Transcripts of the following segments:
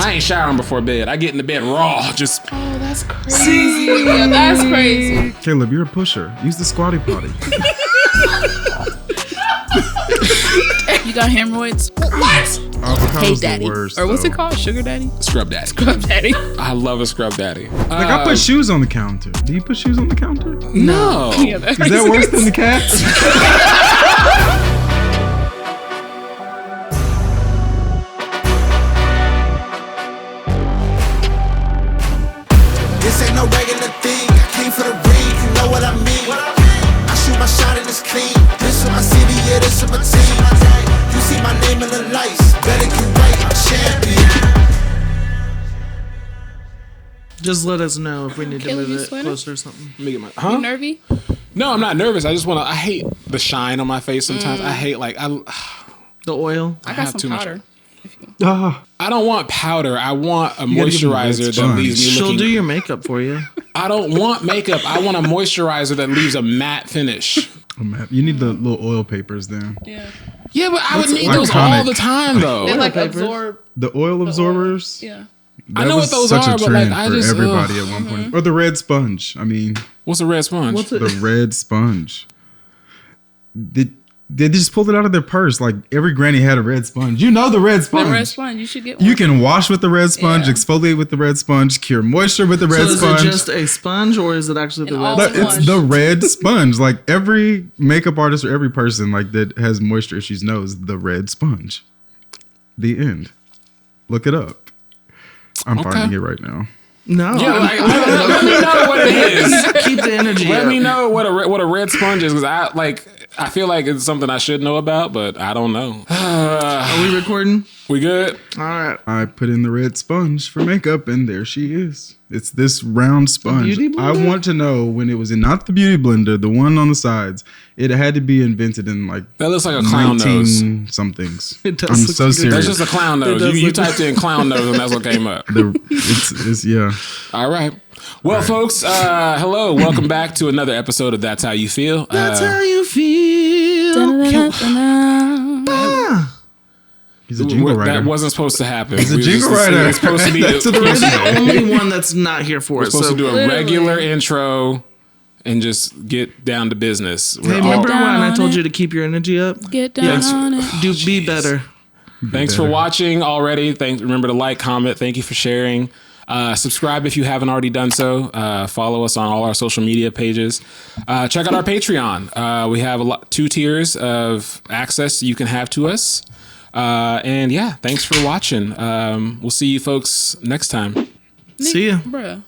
I ain't showering before bed. I get in the bed raw. Just. Oh, that's crazy. That's crazy. Caleb, you're a pusher. Use the squatty potty. You got hemorrhoids? What? Hey, daddy. Worst, or what's it called? Sugar daddy? Scrub daddy. Scrub daddy. I love a scrub daddy. Like I put shoes on the counter. Do you put shoes on the counter? No. Yeah, Is that worse than the cats? This ain't no regular thing. I came for the ring, you know what I mean. I shoot my shot and it's clean. This is my city, yeah, this is my team. You see my name in the lights, better get right, I'm champion. Just let us know if we need to Caleb, move you it sweating? closer or something. Let me get my. You Huh? nervy? No, I'm not nervous. I just want to. I hate the shine on my face sometimes. I hate The oil. I have got too some much. powder. I don't want powder. I want a gotta give me moisturizer red that leaves me She'll looking. do your makeup for you. I don't want makeup. I want a moisturizer that leaves a matte finish. Oh, man. You need the little oil papers then. Yeah. Yeah, but I would need iconic. those all the time though. They like papers? absorb. The oil absorbers. Yeah. That I know was what those such are, a but trend like I for just everybody at one point. Or the red sponge. I mean, What's a red sponge? What's it? the red sponge. They just pulled it out of their purse. Like every granny had a red sponge. You know the red The sponge. red sponge. You should get one. You can wash with the red sponge, Yeah. exfoliate with the red sponge, cure moisture with the So red is sponge. it just a sponge or is it actually the And red all But sponge? it's the red sponge. Like every makeup artist or every person like that has moisture issues knows the red sponge. The end. Look it up. I'm Okay. finding it right now. No. Yeah, like, let me know what it is. Keep the energy Let up. me know what a red sponge is, because I feel like it's something I should know about, but I don't know. Are we recording? We good? All right. I put in the red sponge for makeup, and there she is. It's this round sponge. beauty I blender? want to know when it was in, not the beauty blender, the one on the sides. It had to be invented in like That looks like a clown nose. 19 somethings. It does I'm look so like it. serious. That's just a clown nose. does You look typed in clown nose and that's what came up. It's yeah. All right. Well, folks, hello. Welcome back to another episode of That's How You Feel. That's how you feel. He's a jingle writer. That wasn't supposed to happen. He's a jingle writer. It's supposed to be. That's what You're it the only one that's not here for We're it. supposed So to do a Literally. regular intro and just get down to business. hey, remember when I told you to keep your energy up? Get down on it. Do be better. Thanks for watching already. Remember to like, comment. Thank you for sharing. Subscribe if you haven't already done so. Follow us on all our social media pages. Check out our Patreon. We have 2 tiers of access you can have to us. And yeah, thanks for watching. We'll see you folks next time. See ya. Bruh.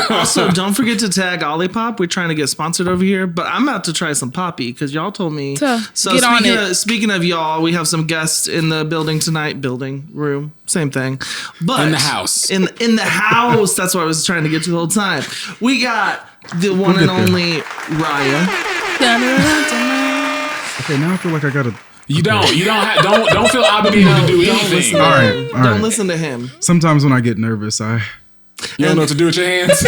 Also, don't forget to tag Olipop. We're trying to get sponsored over here, but I'm about to try some Poppy because y'all told me. So, So get on speaking it. speaking of y'all, we have some guests in the building tonight. Building room, same thing. But In the house. in the house. That's what I was trying to get to the whole time. We got the one and get there. only Raya. Okay, now I feel like I gotta. You don't feel obligated to do Don't anything. listen. All right, all Don't right. listen to him. Sometimes when I get nervous, You don't know what to do with your hands.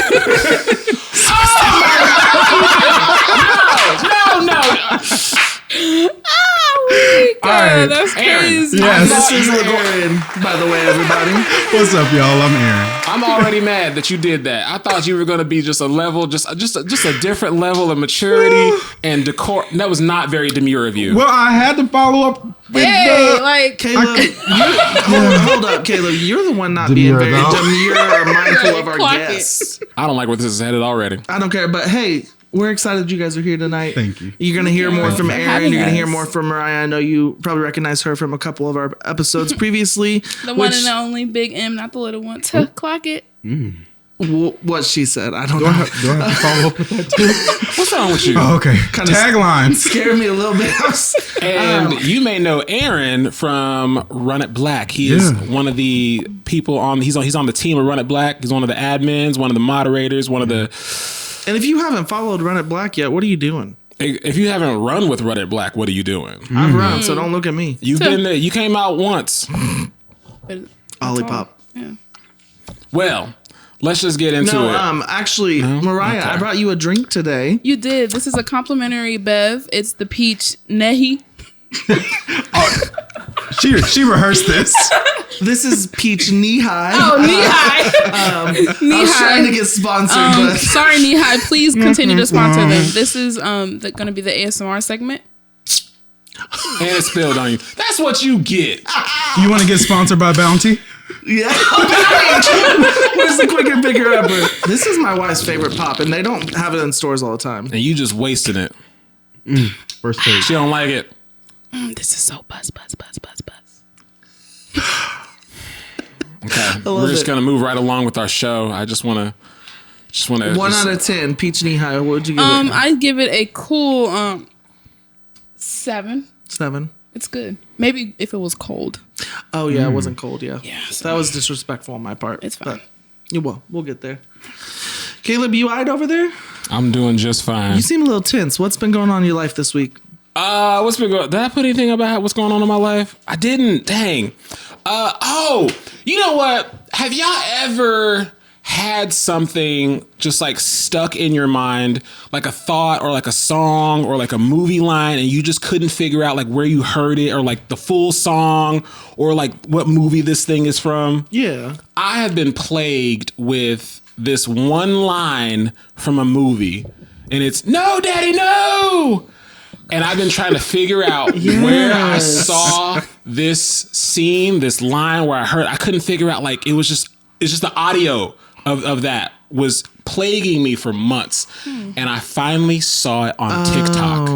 No. God, that's Aaron. crazy. Yes. This is Aaron, by the way, everybody. What's up, y'all? I'm Aaron. I'm already mad that you did that. I thought you were going to be just a level, just a different level of maturity and decor. That was not very demure of you. Well, I had to follow up with Hey, like, Caleb, hold up, Caleb. You're the one not being Demure, very though. demure or mindful of our Clock it. guests. I don't like where this is headed already. I don't care, but hey, we're excited you guys are here tonight. Thank you. You're gonna hear more from for Aaron. having You're gonna us. hear more from Mariah. I know you probably recognize her from a couple of our episodes previously. the one and the only Big M, not the little one. To clock it. What she said, I don't Do know. I have to follow up with that too? What's wrong with you? Oh, okay. Kinda Taglines. Scared me a little bit. And you may know Aaron from Run It Black. He is one of the people on. He's on the team of Run It Black. He's one of the admins, one of the moderators, one of the. And if you haven't followed Run It Black yet, what are you doing? If you haven't run with Run It Black, what are you doing? I've run, so don't look at me. You've been there. You came out once. But Olipop. yeah. Well, let's just get into No, it. actually, Mariah, Okay. I brought you a drink today. You did. This is a complimentary bev. It's the peach nehi. She rehearsed this. This is Peach Knee High. Oh, knee high. Knee I was high. trying to get sponsored, but Sorry, knee high. Please continue to sponsor them. This is going to be the ASMR segment. And it spilled on you. That's what you get. You want to get sponsored by Bounty? yeah. Where's the quicker, bigger upper? This is my wife's favorite pop, and they don't have it in stores all the time. And you just wasting it. First take. She don't like it. This is so buzz. Okay. We're just going to move right along with our show. I just want to. 1 out of 10. Peach Knee High. What would you give it? I'd give it a cool 7. 7. It's good. Maybe if it was cold. Oh yeah, it wasn't cold. Yeah, so- that was disrespectful on my part. It's fine. But, we'll get there. Caleb, you eyed over there? I'm doing just fine. You seem a little tense. What's been going on in your life this week? What's been going? Did I put anything about what's going on in my life? I didn't. Dang. You know what? Have y'all ever had something just like stuck in your mind, like a thought or like a song or like a movie line, and you just couldn't figure out like where you heard it or like the full song or like what movie this thing is from? Yeah. I have been plagued with this one line from a movie, and it's "No, Daddy, no." And I've been trying to figure out where I saw this scene, this line where I couldn't figure out, like, it's just the audio of that was plaguing me for months. And I finally saw it on TikTok.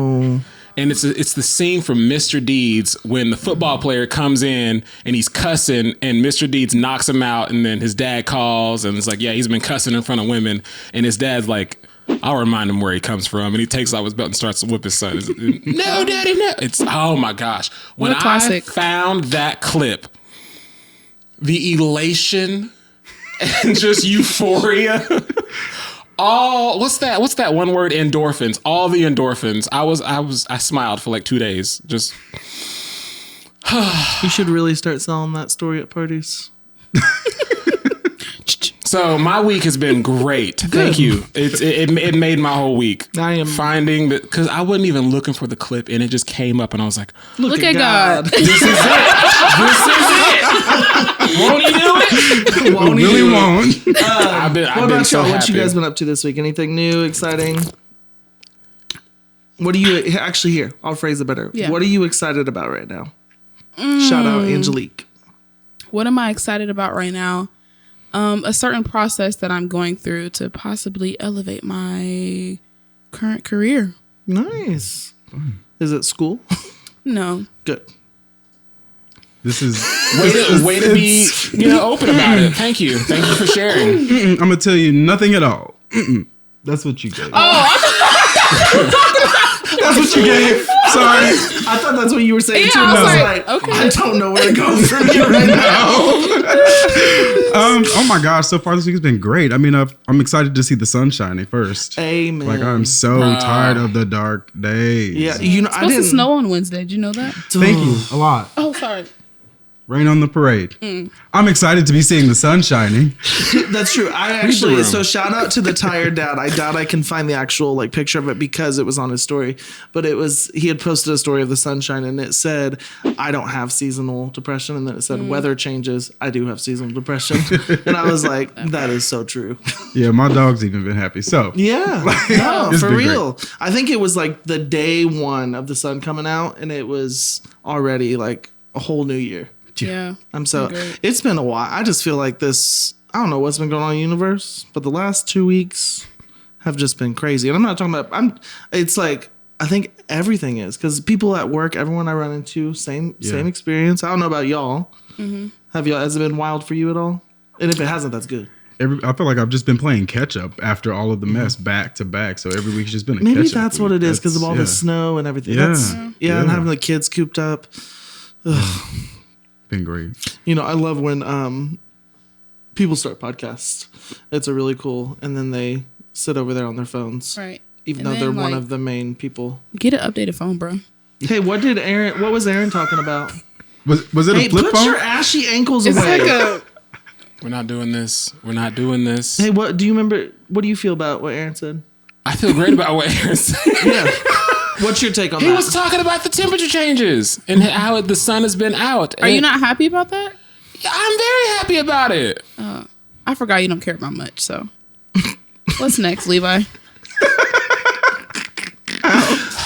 And it's the scene from Mr. Deeds when the football player comes in and he's cussing and Mr. Deeds knocks him out, and then his dad calls and it's like, yeah, he's been cussing in front of women. And his dad's like, I'll remind him where he comes from. And he takes off his belt and starts to whip his son. No, Daddy, no. It's, oh my gosh. When What a classic. I found that clip, the elation and just euphoria, what's that one word? Endorphins. All the endorphins. I smiled for like 2 days. Just You should really start selling that story at parties. so my week has been great. Thank you. It made my whole week. I am finding that because I wasn't even looking for the clip and it just came up and I was like, Look at God. this is it. Won't he do it? Won't he Really do it? won't. I've been What about so y'all? happy. What you guys been up to this week? Anything new, exciting? What are you actually here? I'll phrase it better. Yeah. What are you excited about right now? Shout out Angelique. What am I excited about right now? A certain process that I'm going through to possibly elevate my current career. Nice. Is it school? No. Good. This is way to be open about it. Thank you for sharing. I'm gonna tell you nothing at all. That's what you gave. That's what you gave. Sorry. I thought that's what you were saying Yeah, too. I was I like, okay. I don't know where to go from here right now. Oh my gosh, so far this week has been great. I mean, I'm excited to see the sun shining first. Amen. Like, I'm so tired of the dark days. Yeah, I It's supposed didn't. to snow on Wednesday. Did you know that? Thank you a lot. Oh, sorry. Rain on the parade. I'm excited to be seeing the sun shining. That's true. I actually, so shout out to the tired dad. I doubt I can find the actual like picture of it because it was on his story, but he had posted a story of the sunshine and it said, I don't have seasonal depression. And then it said, weather changes. I do have seasonal depression. And I was like, that is so true. Yeah, my dog's even been happy. So Yeah, no, It's for been real. I think it was like the day one of the sun coming out and it was already like a whole new year. Yeah. I'm so Great. it's been a while. I just feel like this. I don't know what's been going on in the universe, but the last 2 weeks have just been crazy. And I'm not talking about. It's like I think everything is because people at work, everyone I run into, same experience. I don't know about y'all. Has it been wild for you at all? And if it hasn't, that's good. I feel like I've just been playing catch up after all of the mess back to back. So every week's just been a Maybe catch up that's week. what it is because of all the That's- snow and everything. Yeah. Yeah, and having the kids cooped up. Been great. You know, I love when people start podcasts. It's a really cool, and then they sit over there on their phones, Right. even And though they're then, one like, of the main people. Get an updated phone, bro. Hey, what was Aaron talking about? Was it Hey, a flip put phone? your ashy ankles It's away. like a. We're not doing this. We're not doing this. Hey, what do you remember? What do you feel about what Aaron said? I feel great about what Aaron said. Yeah, What's your take on He that? was talking about the temperature changes and how the sun has been out. Are you not happy about that? I'm very happy about it. I forgot you don't care about much. So, what's next, Levi?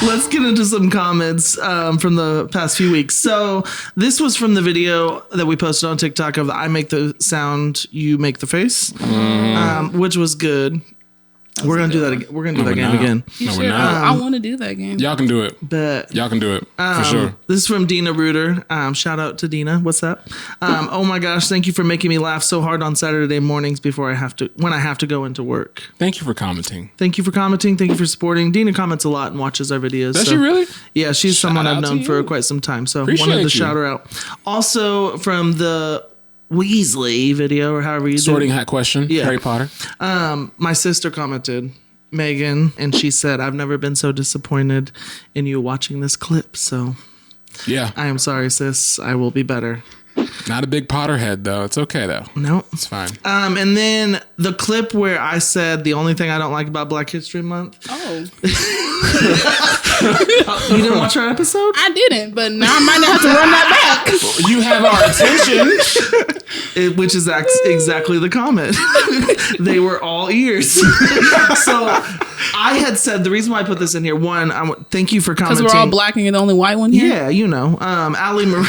Let's get into some comments from the past few weeks. So this was from the video that we posted on TikTok of the I make the sound, you make the face, which was good. We're gonna do that again. We're gonna do that game again. You No, should. we're not. I want to do that game. Y'all can do it. But Y'all can do it for sure. this is from Dina Reuter. Shout out to Dina. What's up? Oh my gosh, thank you for making me laugh so hard on Saturday mornings before I have to go into work. Thank you for commenting. Thank you for commenting. Thank you for supporting. Dina comments a lot and watches our videos. Does she really? Yeah, she's someone out I've to known you. for quite some time. So Appreciate wanted to you. shout her out. Also from the Weasley video, or however you Sorting do. hat question. Yeah. Harry Potter. My sister commented, Megan, and she said, "I've never been so disappointed in you watching this clip. So Yeah. I am sorry, sis. I will be better." Not a big Potterhead though. It's okay though. No. It's fine. And then the clip where I said the only thing I don't like about Black History Month. Oh, You didn't watch our episode? I didn't, but now I might not have to run that back. You have our attention. Which is exactly the comment. They were all ears. So I had said the reason why I put this in here. One, thank you for commenting. Because we're all black and you're the only white one here. Yeah, you know. Allie Marie.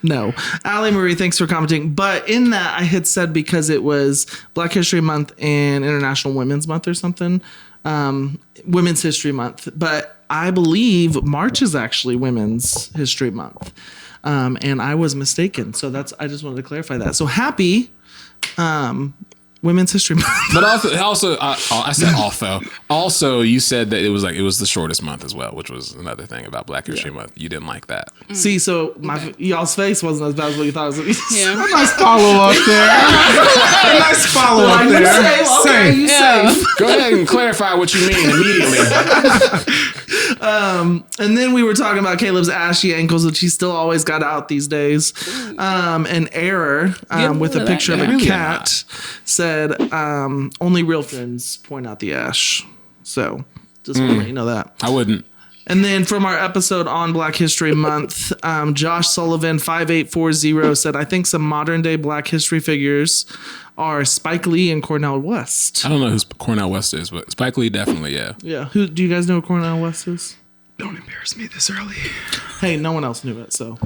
No, Allie Marie, thanks for commenting. But in that, I had said because it was Black History Month and International Women's Month or something, Women's History Month. But I believe March is actually Women's History Month, and I was mistaken. So I just wanted to clarify that. So happy Women's History Month. But also, I said also, you said that it was the shortest month as well, which was another thing about Black History Month. You didn't like that. See, so y'all's face wasn't as bad as what you thought it was going to be. Yeah. Nice follow up there. Nice follow up You there. safe, okay, you safe. Go ahead and clarify what you mean immediately. And then we were talking about Caleb's ashy ankles, which he still always got out these days. An error with a rid of picture of that a guy. cat said, only real friends point out the ash. So just want to let you know that. I wouldn't. And then from our episode on Black History Month, Josh Sullivan 5840 said, I think some modern day Black history figures are Spike Lee and Cornel West. I don't know who Cornel West is, but Spike Lee definitely, yeah. Yeah. Who do you guys know who Cornel West is? Don't embarrass me this early. Hey, no one else knew it, so.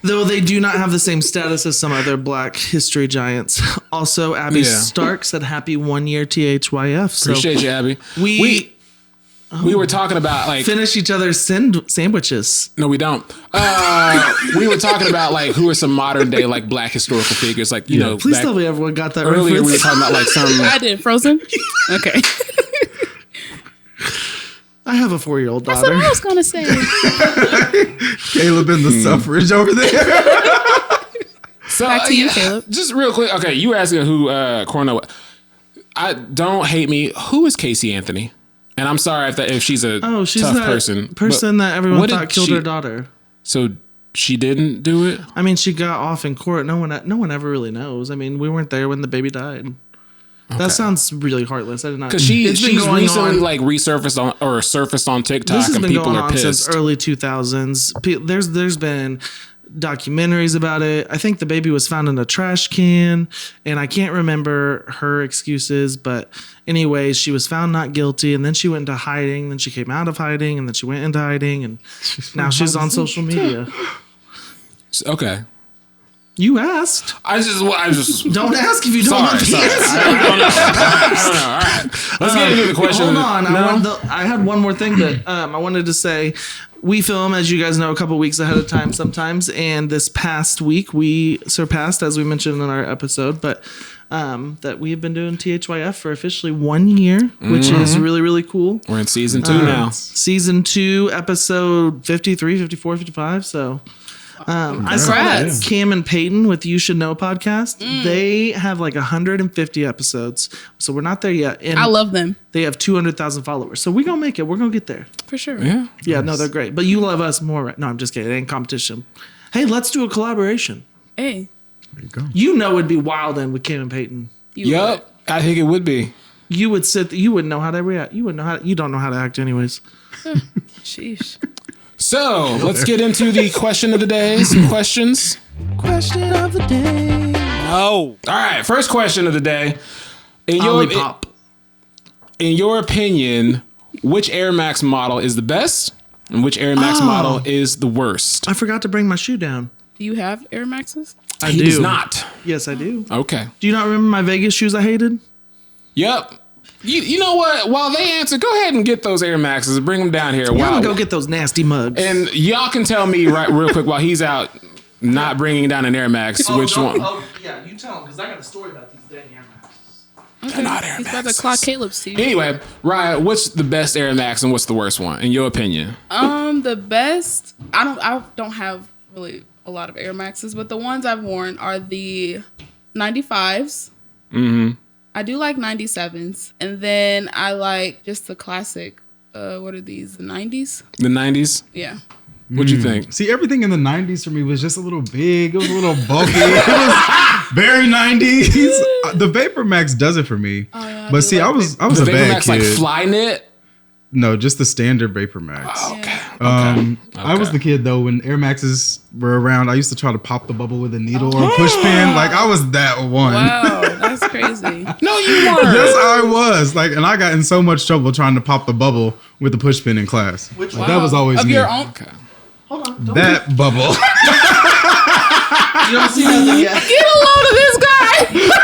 Though they do not have the same status as some other Black history giants. Also, Abby Yeah. Stark said happy 1 year THYF. So Appreciate you, Abby. we We were talking about like finish each other's sandwiches. no, we don't. We were talking about like who are some modern day like Black historical figures, like you know. Please back- tell me everyone got that earlier we were reference. talking about like some. I did. Frozen? Okay. I have a 4-year-old That's what daughter. I was going to say. Caleb and the suffrage over there. So Back to you, Caleb. Just real quick, okay. You were asking who Cornel. I don't hate me. Who is Casey Anthony? And I'm sorry if she's a She's tough that person. that everyone what did thought killed she- her daughter. So she didn't do it. I mean, she got off in court. No one ever really knows. I mean, we weren't there when the baby died. That sounds really heartless. I did not. Because It's been she's going recently on- like surfaced on TikTok This has and been people going are on pissed. since early 2000s. There's been documentaries about it. I think the baby was found in a trash can, and I can't remember her excuses, but anyways, she was found not guilty, and then she went into hiding, then she came out of hiding, and then she went into hiding, and now she's on social media. Okay. You asked. I just Don't ask if you don't know the sorry. answer. I don't know. All right. Let's get into the question. Hold on. No? I had one more thing that I wanted to say. We film, as you guys know, a couple weeks ahead of time sometimes. And this past week, we surpassed, as we mentioned in our episode, but that we have been doing THYF for officially 1 year, which is really, really cool. We're in season 2 now. Season 2, episode 53, 54, 55. So I saw that Congrats. Cam and Peyton with You Should Know podcast. They have like 150 episodes. So we're not there yet. And I love them. they have 200,000 followers. So we're going to make it. We're going to get there. For sure. Yeah. Yeah, no, they're great. But you love us more. Right? No, I'm just kidding. It ain't competition. Hey, let's do a collaboration. Hey. There you go. You know it'd be wild then with Cam and Peyton. You would. Yep. I think it would be. You wouldn't know how to react. You don't know how to act anyways. Sheesh. So let's get into the question of the day. Some questions. Question of the day. All right. First question of the day. In your opinion, which Air Max model is the best and which Air Max model is the worst? I forgot to bring my shoe down. Do you have Air Maxes? I He do. does not. Yes, I do. Okay. Do you not remember my Vegas shoes I hated? Yep. You know what? While they answer, go ahead and get those Air Maxes and bring them down here. I'm Wow. gonna go get those nasty mugs. And y'all can tell me real quick while he's out not bringing down an Air Max, which one? Oh, yeah, you tell him because I got a story about these dang Air Maxes. Okay. not Air He's about to Maxes. clock Caleb's teeth. Anyway, Mariah, what's the best Air Max and what's the worst one, in your opinion? The best. I don't have really a lot of Air Maxes, but the ones I've worn are the 95s. Mm-hmm. I do like 97s, and then I like just the classic. What are these? The 90s? The 90s? Yeah. What'd you think? See, everything in the 90s for me was just a little big. It was a little bulky. It was very 90s. The Vapor Max does it for me. Oh, yeah, I but do see, like I was The a Vapor bad Max kid. like fly knit? No, just the standard Vapor Max. Okay. I was the kid though when Air Maxes were around. I used to try to pop the bubble with a needle or a push pin. Like I was that one. Wow, that's crazy. No, you weren't. Yes, I was. Like, and I got in so much trouble trying to pop the bubble with the push pin in class. Which Like, that was always of me. your own. Okay. Hold on. Don't That bubble. you don't see nothing yet. Get a load of this guy.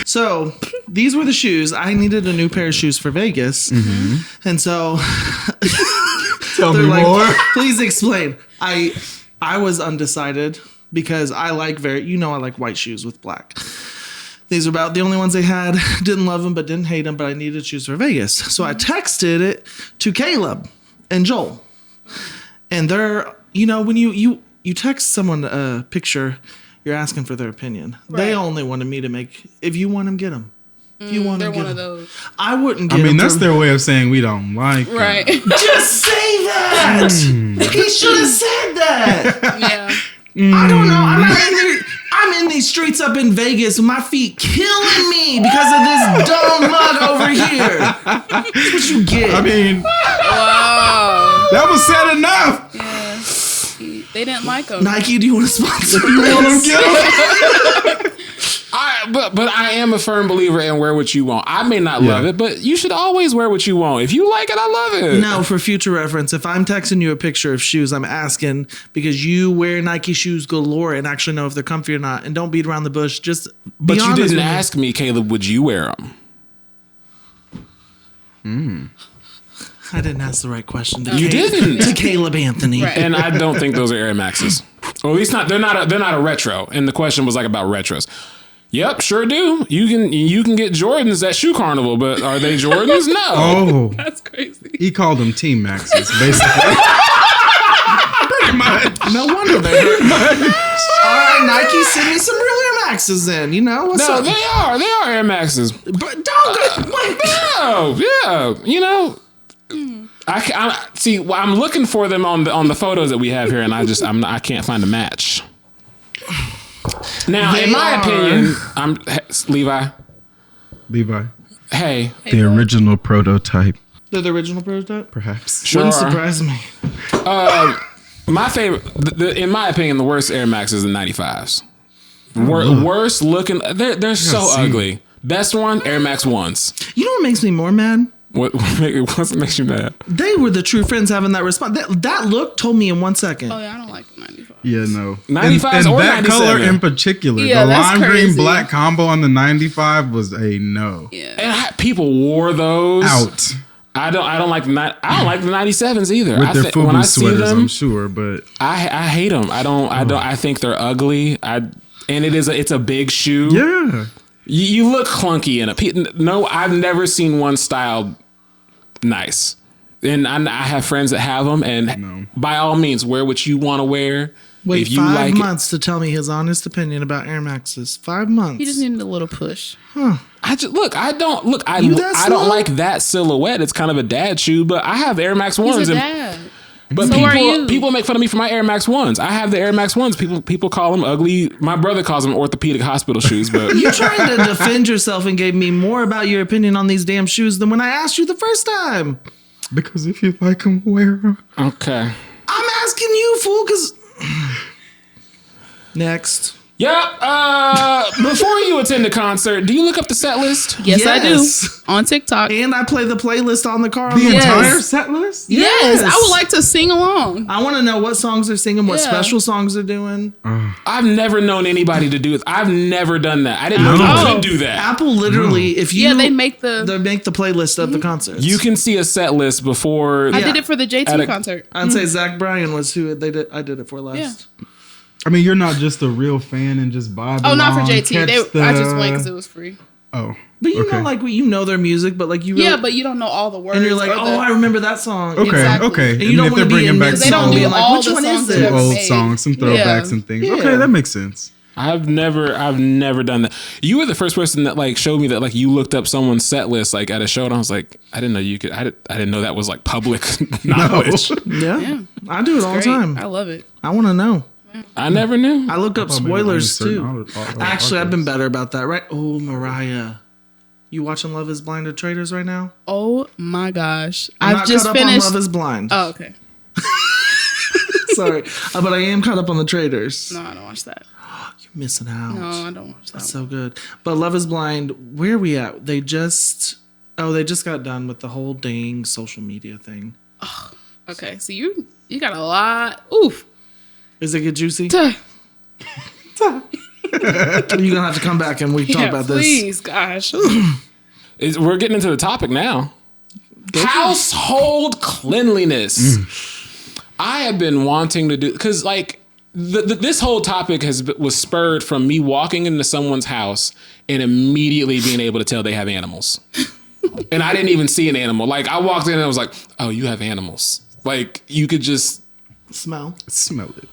So these were the shoes. I needed a new pair of shoes for Vegas. And so Tell they're me like, more. please explain. I was undecided because I like I like white shoes with black. These are about the only ones they had. Didn't love them, but didn't hate them. But I needed shoes for Vegas. So I texted it to Caleb and Joel. And they're, when you text someone a picture, you're asking for their opinion. They Right. only wanted me to make, if you want them, get them. If you want They're them, get one of them. those. I wouldn't get I mean, them. that's their way of saying we don't like them. Right. Just say that. He should have said that. Yeah. I don't know. I'm in these streets up in Vegas with my feet killing me because of this dumb mug over here. That's what you get. I mean, Wow. that was said enough. Yeah. They didn't like him. Nike, do you want to sponsor You want them, this? get 'em. But I am a firm believer in wear what you want. I may not love it, but you should always wear what you want. If you like it, I love it. No, for future reference, if I'm texting you a picture of shoes, I'm asking because you wear Nike shoes galore and actually know if they're comfy or not. And don't beat around the bush. Just be But you honest didn't with me. ask me, Caleb, would you wear them? I didn't ask the right question. You didn't. To Caleb Anthony. Right. And I don't think those are Air Maxes. Or at least not. They're not a retro. And the question was like about retros. Yep, sure do. You can get Jordans at Shoe Carnival, but are they Jordans? No. Oh, That's crazy. he called them Team Maxes, basically. Pretty much. No wonder they hurt. All right, Nike, send me some real Air Maxes then. What's No, up? they are Air Maxes. But don't go. Wait. Oh, yeah. I see. Well, I'm looking for them on the photos that we have here, and I can't find a match. Now, They in my are. opinion, Levi. Levi. Hey, The original prototype, They're the original prototype? perhaps. sure. Wouldn't surprise me. My favorite, in my opinion, the worst Air Max is the 95s. Worst looking. They're so see. ugly. Best one, Air Max 1s. You know what makes me more mad? What makes you mad? They were the true friends having that response. That look told me in 1 second. Oh yeah, I don't like the 95. Yeah, no. 95s and or that 97. color in particular, Yeah, the that's lime green crazy. black combo on the 95 was a no. Yeah. And people wore those. Out I don't like the 97s either. with their when I FUBU see sweaters, them, I'm sure, but I hate them. I think they're ugly. And it's a big shoe. yeah. You look clunky in it. No, I've never seen one styled nice. And I have friends that have them. And by all means, wear what you want to wear. Wait, if you 5 like months to tell me his honest opinion about Air Maxes. 5 months. He just needed a little push. I You that don't slow? like that silhouette. It's kind of a dad shoe, but I have Air Max He's ones. a And dad. But So are you. people make fun of me for my Air Max 1s. I have the Air Max 1s. People call them ugly. My brother calls them orthopedic hospital shoes. But You trying to defend yourself and gave me more about your opinion on these damn shoes than when I asked you the first time. Because if you like them, wear them. okay. I'm asking you, fool, because... Next. Yep. Before you attend the concert, do you look up the set list? Yes, I Yes. do. On TikTok. And I play the playlist on the car. The Yes. entire set list? Yes, I would like to sing along. I want to know what songs they're singing, what Yeah. special songs they're doing. I've never known anybody to do it. I've never done that. I didn't know you Oh. could do that. Apple literally, if you... Yeah, they make the. They make the playlist of the concerts. You can see a set list before. I Yeah. did it for the At JT a- concert. I'd say Zach Bryan was who they did. I did it for last. I mean, you're not just a real fan and just vibe Oh, not for along, JT. catch I just went because it was free. Oh. But you okay. know, like you know their music, but like you really, Yeah, but you don't know all the words. and you're like, or oh, the- I remember that song. Okay, Exactly. okay. And you And don't if want they're to be bringing in back mid They don't song do being like, all which the one songs is that some it? ever old made. songs, some throwbacks Yeah. and things. Yeah. Okay, that makes sense. I've never done that. You were the first person that like showed me that like you looked up someone's set list like at a show, and I was like, I didn't know you could. I didn't know that was like public knowledge. Yeah, I do it all the Great. time. I love it. I want to know. I never knew. I look up thought maybe only spoilers certain too. artists. Actually, I've been better about that, right? Oh, Mariah, you watching Love Is Blind or Traitors right now? Oh my gosh. I'm I've not just caught finished. up on Love Is Blind. Oh, okay. Sorry, but I am caught up on the Traitors. No, I don't watch that. You're missing out. No, I don't watch that. So good. But Love Is Blind, where are we at? They just got done with the whole dang social media thing. Okay, so you got a lot. Oof. Is it get juicy? Tuh. You're gonna have to come back and we talk Yeah, about please, gosh. We're getting into the topic now. Household cleanliness. I have been wanting to do because like this whole topic was spurred from me walking into someone's house and immediately being able to tell they have animals. And I didn't even see an animal. Like I walked in and I was like, "Oh, you have animals." Like you could just Smell. Smell it.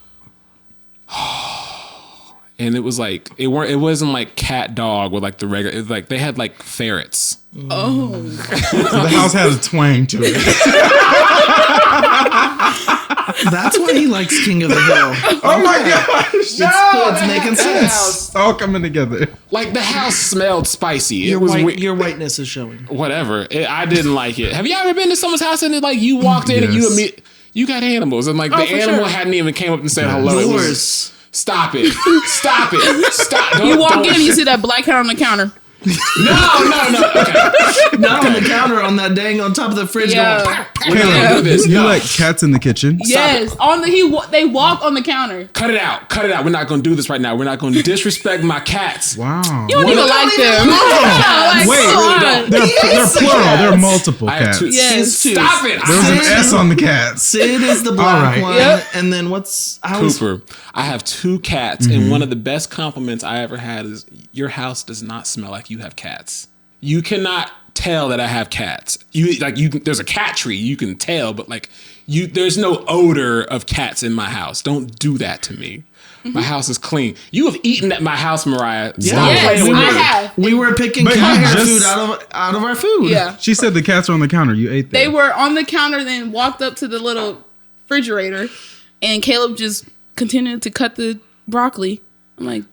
and it was like it wasn't like cat dog with like the regular. It was like they had like ferrets. Oh. The house had a twang to it. That's why he likes King of the Hill. Oh my gosh! It's making sense. It's all coming together. Like the house smelled spicy. Your It was your whiteness is showing. whatever. I didn't like it. Have you ever been to someone's house and like you walked in and Yes. you got animals and like Oh, the for animal sure. hadn't even came up and said hello. It was- Yours. Stop it. Stop it. Stop. Don't, You walk don't- in and you see that black cat on the counter. No. Okay. Not on the counter on that dang on top of the fridge Yeah. going. We're not gonna do this. You No. like cats in the kitchen? Yes. They walk on the counter. Cut it out. Cut it out. We're not going to do this right now. We're not going to disrespect my cats. Wow. You don't even like them. Yeah, like, Wait, come really on. don't. They're plural. They're multiple I have cats. two. Yes. Two. Stop it. There was an Sid. S on the cats. Sid is the black right. one, Yep. and then what's I was Cooper, I have two cats, and one of the best compliments I ever had is your house does not smell like you have cats. You cannot tell that I have cats. There's a cat tree, you can tell, but there's no odor of cats in my house. Don't do that to me. My house is clean. You have eaten at my house, Mariah. Stop Yes, playing with I me. have. we were picking But cat you hair just- food out of our food. Yeah. She said the cats are on the counter. You ate them. They were on the counter, then walked up to the little refrigerator, and Caleb just continued to cut the broccoli. I'm like,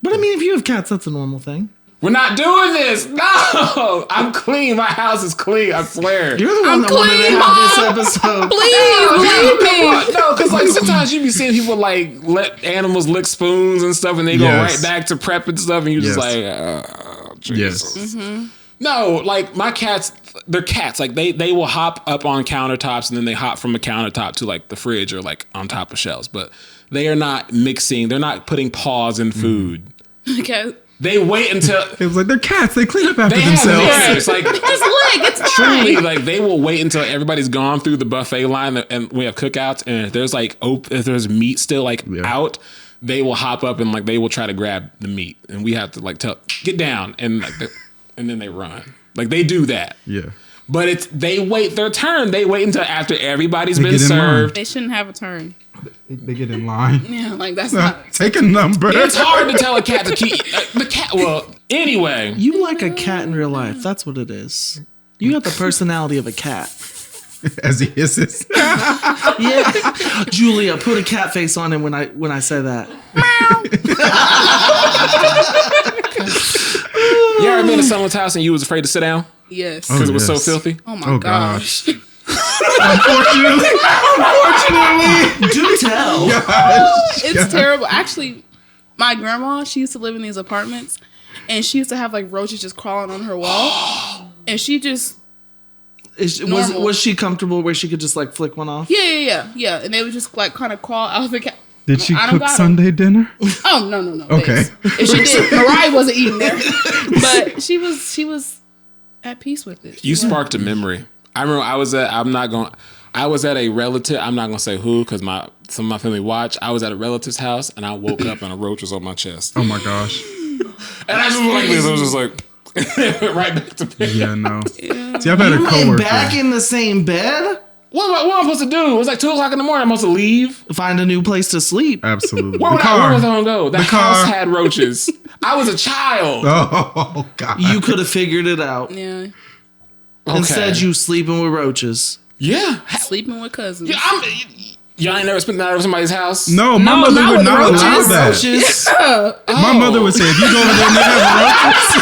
But I mean, if you have cats, that's a normal thing. We're not doing this. No, I'm clean. My house is clean. I swear. You're the one I'm that wanted clean, to Mom. have this episode. please believe me. No, because like sometimes you be seeing people like let animals lick spoons and stuff, and they go Yes. right back to prep and stuff, and you're just Yes. like, oh, Jesus. Yes. No, like my cats, they're cats. Like they will hop up on countertops, and then they hop from a countertop to like the fridge or like on top of shelves. But they are not mixing. They're not putting paws in food. Okay. They wait until It was like they're cats. They clean up after they have themselves. manners. Like Just lick. It's truly, fine. like they will wait until everybody's gone through the buffet line, and we have cookouts, and if there's like if there's meat still like out, they will hop up and like they will try to grab the meat, and we have to like get down, and like and then they run. Like they do that. Yeah. But they wait their turn. They wait until after everybody's They been get in line. served. They shouldn't have a turn. They get in line. Yeah, like that's not. Take a number. It's hard to tell a cat to keep the cat. Well, anyway, You like a cat in real life. That's what it is. You got the personality of a cat. As he hisses. Yeah. Julia, put a cat face on him when I say that. You ever been to someone's house and you was afraid to sit down Yes. because it was so yes. filthy? Oh my Oh, gosh. Unfortunately. Do tell. It's terrible. Actually, my grandma, she used to live in these apartments, and she used to have like roaches just crawling on her wall, and she just normal. Was she comfortable where she could just like flick one off? yeah, and they would just like kind of crawl out of the cat. Did she I don't cook got 'em. Sunday dinner? Oh no. Okay. babes. If she did, Mariah wasn't eating there, but she was at peace with it. You sparked a memory. I remember I was at a relative. I'm not gonna say who because some of my family watched. I was at a relative's house and I woke up and a roach was on my chest. Oh my gosh. And I just went like this. I was just like, went right back to bed. Yeah, no. See, I've had a You went coworker. back in the same bed? What am I supposed to do? It was like 2:00 in the morning. I'm supposed to leave. Find a new place to sleep. Absolutely. Where The was car. I gonna go? The car. house had roaches. I was a child. Oh God. You could have figured it out. Yeah, Okay. Instead, you sleeping with roaches. Yeah. sleeping with cousins. Yeah, y'all ain't never spent the night over somebody's house? No, my mother not would with not roaches. allow that. Roaches. My mother would say, if you go over there and they have roaches,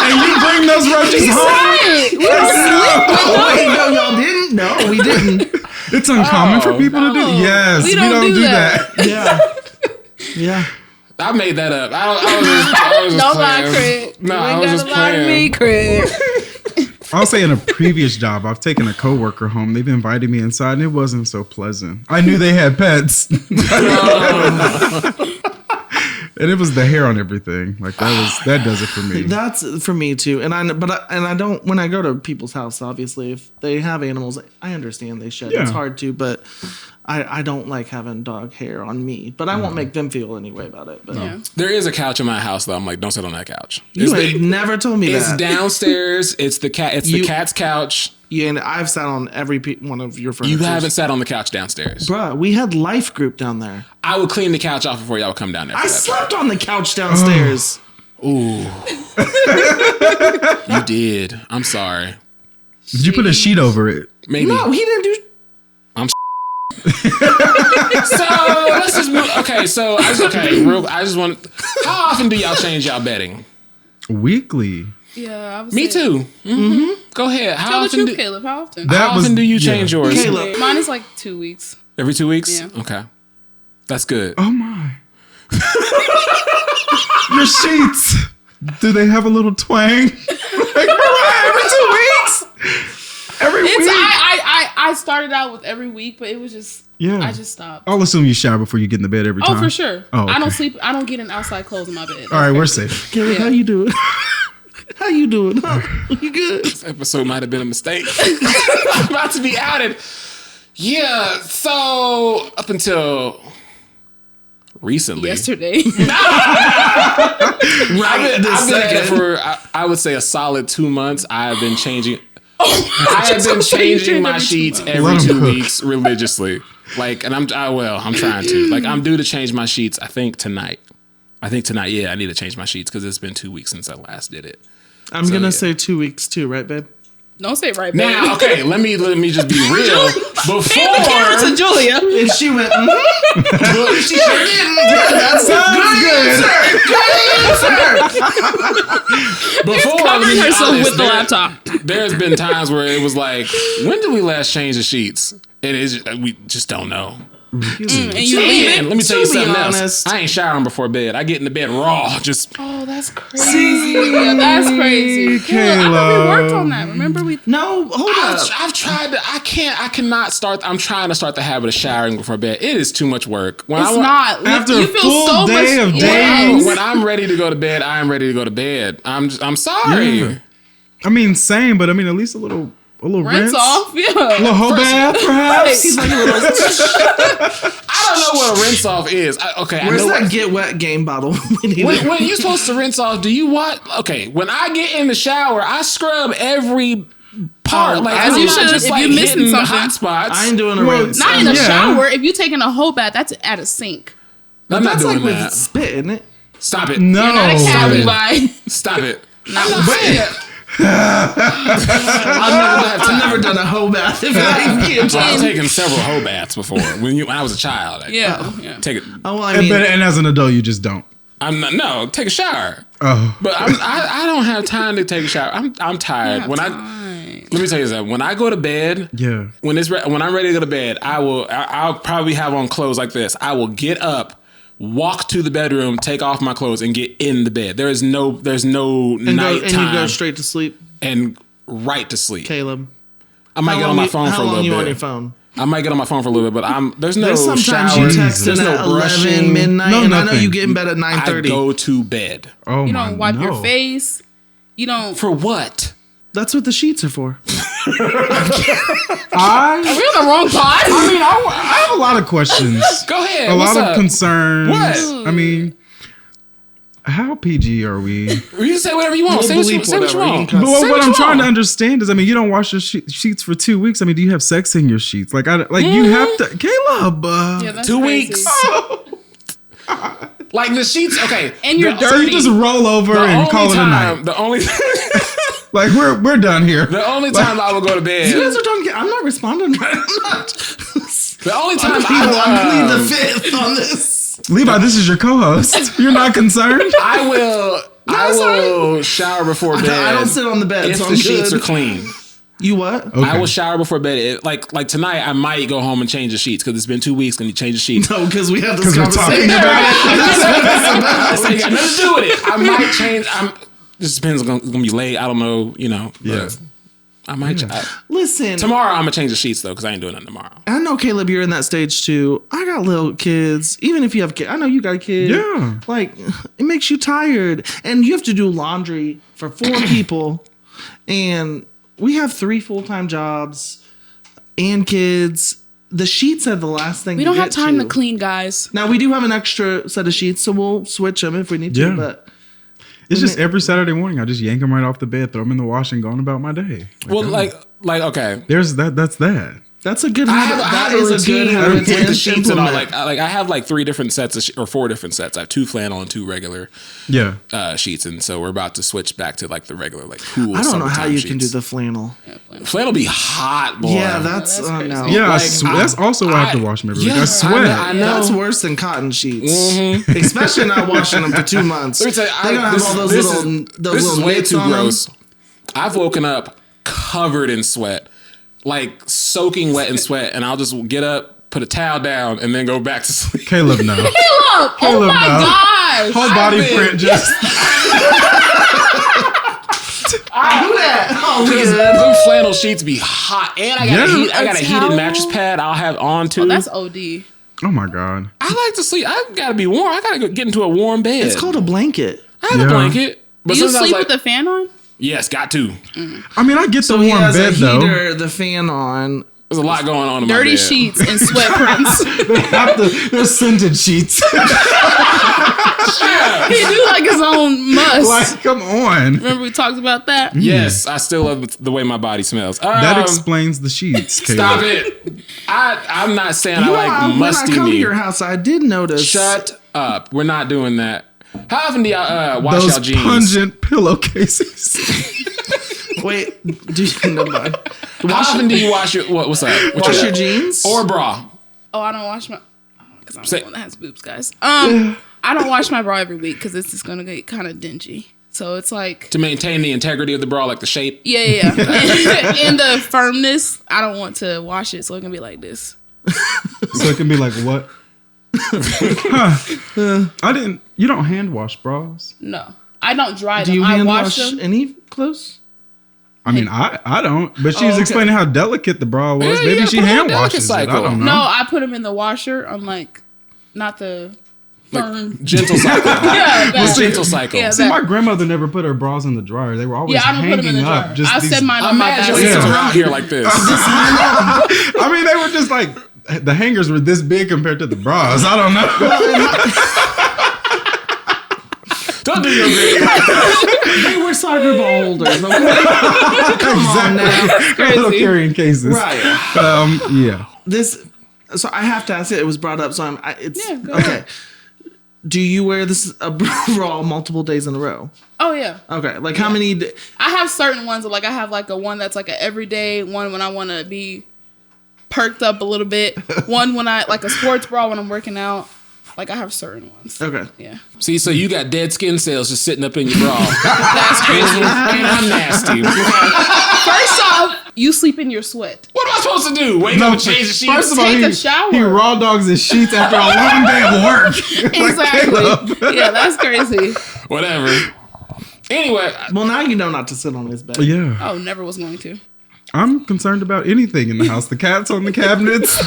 and you bring those roaches home, Wait, no, y'all didn't? No, we didn't. it's uncommon for people to do. no. Yes, We we don't don't do do that. that. Yeah. Yeah. I made that up. I was just Don't lie, playing. Craig. No, you I ain't was got just to lie to playing. me, Craig. I'll say in a previous job, I've taken a coworker home. They've invited me inside, and it wasn't so pleasant. I knew they had pets, and it was the hair on everything. Like that does it for me. That's for me too. And I don't, when I go to people's house, obviously, if they have animals, I understand they shed. Yeah. It's hard to, but I don't like having dog hair on me. But I won't make them feel any way about it. But Yeah. There is a couch in my house though. I'm like, don't sit on that couch. you had never told me It's that. downstairs. It's the cat. It's the You- cat's couch. Yeah, and I've sat on every one of your furniture. You haven't sat on the couch downstairs. Bruh, we had life group down there. I would clean the couch off before y'all would come down there. For I that. slept on the couch downstairs. You did. I'm sorry. Did you put a sheet over it? Maybe. No, he didn't do. So let's just move. Okay. So I just want. How often do y'all change y'all bedding? Weekly. Yeah, I was Me too. Mm-hmm. Go ahead. Tell How the often? truth, Caleb. How often? That How often was- do you yeah. change yours? Caleb. Mine is like 2 weeks. Every 2 weeks. Yeah. Okay. That's good. Oh my. Your sheets. Do they have a little twang? Like, Mariah, every 2 weeks. Every It's week. I started out with every week, but it was just Yeah. I just stopped. I'll assume you shower before you get in the bed every time. Oh, for sure. Oh, okay. I don't sleep. I don't get in outside clothes in my bed. All right, we're safe. Caleb, Yeah. how you doing? How you doing? Huh? You good? This episode might have been a mistake. I'm about to be outed. Yeah. So up until recently, Yesterday. I've been at it for I would say a solid 2 months. I have been changing. I have been changing my sheets every Let 'em 2 cook. weeks religiously. Like, and I'm trying to. Like, I'm due to change my sheets. I think tonight. Yeah, I need to change my sheets because it's been 2 weeks since I last did it. I'm gonna yeah. say 2 weeks too, right, babe? Don't say it right, babe. Now, okay, let me just be real. Hand the camera to Before Julia. And she went. she sure didn't. That's Before Covering let me be herself honest, with the laptop. There's been times where it was like, when did we last change the sheets? And we just don't know. And you leave And it. let me tell you To be something else. honest. I ain't showering before bed. I get in the bed raw. Just Oh, that's crazy. Yeah, that's crazy. Caleb, I thought we worked on that. Remember we? No, hold up. I've tried to. I cannot start. I'm trying to start the habit of showering before bed. It is too much work. When It's not. After you a feel full so day much, of yes. days. When I'm ready to go to bed, I am ready to go to bed. I'm sorry. Yeah. I mean, same, but I mean, at least a little Rinse off. Yeah. A little whole bath, perhaps. He's like a little. I don't know what a rinse off is. I Where's know that what- get wet game bottle? We need it. when you're supposed to rinse off, do you what? Okay, when I get in the shower, I scrub every part. Like as I'm you not should. just If like you're missing hitting the something. hot spots. I ain't doing a Well, rinse. Not in the Yeah. shower. If you're taking a whole bath, that's at a sink. I'm not That's doing like with that. spit, isn't it? Stop it. No. You're not a cat, it. Levi. Stop it. Not I'm not with saying spit. it. I've never done a hoe bath. If I've taken several hoe baths before when I was a child. Yeah. Take it. Oh, well, I mean, And as an adult, you just don't. I'm not, no, take a shower. Oh. But I don't have time to take a shower. I'm tired. Let me tell you something. When I go to bed, Yeah. when I'm ready to go to bed, I'll probably have on clothes like this. I will get up, walk to the bedroom, take off my clothes, and get in the bed. There's no nighttime. and you go straight to sleep, and right to sleep. Caleb. I might get on my phone for a little bit. How long you on your phone? I might get on my phone for a little bit, but there's no There's sometimes showers. you text There's at no 11, brushing. midnight, No, and I know nothing. you get in bed at I 9:30. go to bed. Oh, You my don't wipe your no. face. You don't. For what? That's what the sheets are for. Are we on the wrong pod? I mean, I have a lot of questions. Go ahead. A What's lot of up? concerns. What? I mean, how PG are we? You can say whatever you want. We'll Say what you bleep whatever. You want. can But cuss. Say what I'm you trying to want. understand is, I mean, you don't wash your sheets for 2 weeks. I mean, do you have sex in your sheets? Like, you have to, Caleb. Yeah, that's 2 crazy. weeks. Like the sheets. Okay. And you're So you just roll over and call it a night. The only Like, we're done here. the only time I will go to bed. You guys are talking. I'm not responding right. I'm not. The only time I'm pleading the fifth on this. Levi, this is your co-host. You're not concerned? I will shower before bed. I don't sit on the bed, if so the I'm sheets good. are clean. You what? Okay. I will shower before bed. Like tonight, I might go home and change the sheets because it's been 2 weeks. Can you change the sheets? No, because we had this We're talking conversation. That's ain't got nothing to do with it. I might change. This depends. It's gonna be late. I don't know. Yeah. But I might. Listen, Tomorrow, I'm gonna change the sheets though because I ain't doing that tomorrow. I know, Caleb, you're in that stage too. I got little kids. Even if you have kids, I know you got a kid. Yeah. Like, it makes you tired. And you have to do laundry for 4 people. And we have 3 full-time jobs and kids. The sheets are the last thing We don't have time to clean, guys. Now, we do have an extra set of sheets, so we'll switch them if we need to. Yeah. But It's just every Saturday morning, I just yank them right off the bed, throw them in the wash, and go on about my day. Well, like okay. There's that. That's that. that's a good I habit. have That is a good routine habit with the to sheets and all. implement. Like I have like 3 different sets or 4 different sets. I have 2 flannel and 2 regular Yeah. sheets, and so we're about to switch back to like the regular like cool. I don't know how summertime you can do sheets. the flannel. Flannel be hot, boy. Yeah, that's that's no. crazy. Yeah, Like, that's also why I have to wash them every week. I sweat. I know. That's worse than cotton sheets, especially not washing them for 2 months. Let me tell you, They're gonna have all those this little is way nits too on them. gross. I've woken up covered in sweat, like soaking wet in sweat, and I'll just get up, put a towel down, and then go back to sleep. Caleb, no. Caleb! Oh Caleb, my no. gosh! Whole body been- print just. Them flannel sheets be hot, and I got Yeah. I got a heated towel? mattress pad. I'll have on too. That's OD. Oh my god. I like to sleep. I gotta be warm. I gotta get into a warm bed. It's called a blanket. I have Yeah. a blanket, but Do you sometimes sleep like, with the fan on? yes, got to. I mean, I get the He warm has bed a though. heater, the fan on. There's a lot going on in my Dirty bed. sheets and sweatprints. They're scented sheets. He do like his own must. Like, come on. Remember we talked about that? Yes, I still love the way my body smells. That explains the sheets. Caleb. Stop it. I'm not saying I You know, like when I musty come to meat. your house, I did notice. Shut up. We're not doing that. How often do y'all wash Those y'all jeans? pungent pillowcases. Wait, do you never mind. How often do you wash your what's up? What Wash you your got? jeans? Or bra? Oh, I don't wash my because I'm Say- the one that has boobs, guys. I don't wash my bra every week because it's just gonna get kind of dingy. So it's like To maintain the integrity of the bra, like the shape. yeah. And the firmness, I don't want to wash it, so it can be like this. So it can be like what? I didn't. You don't hand wash bras. No, I don't dry Do them. you I hand wash wash them. any clothes? I mean, I don't. But she's okay. explaining how delicate the bra was. Yeah, you Maybe gotta she put it on hand a washes it. I delicate don't know. No, I put them in the washer. I'm like, not the firm. Gentle cycle. Yeah, that. Gentle cycle. Yeah, See, that. my grandmother never put her bras in the dryer. They were always Yeah, I don't put them in hanging the up. jar. Just I these, set mine on my Imagine basket. it's around here like this. I mean, they were just like the hangers were this big compared to the bras. I don't know. Don't do your big. They were soccer ball holders. Okay? Come on now. Little carrying cases. Right. Yeah. This. So I have to ask it. It was brought up. So it's Yeah, go okay. do you wear this bra multiple days in a row? Oh yeah. Okay, like how many? I have certain ones. Like I have like a one that's like an everyday one when I want to be perked up a little bit. One when I like a sports bra when I'm working out. Like I have certain ones. Okay. Yeah. See, so you got dead skin cells just sitting up in your bra. That's crazy. And I'm nasty. First off, you sleep in your sweat. What am I supposed to do? Wake up and change the sheets? First of all, Take a he shower. raw dogs his sheets after a long day of work. Exactly. Yeah, that's crazy. Whatever. Anyway, Well, now you know not to sit on his bed. Yeah. Oh, never was going to. I'm concerned about anything in the house. The cats on the cabinets,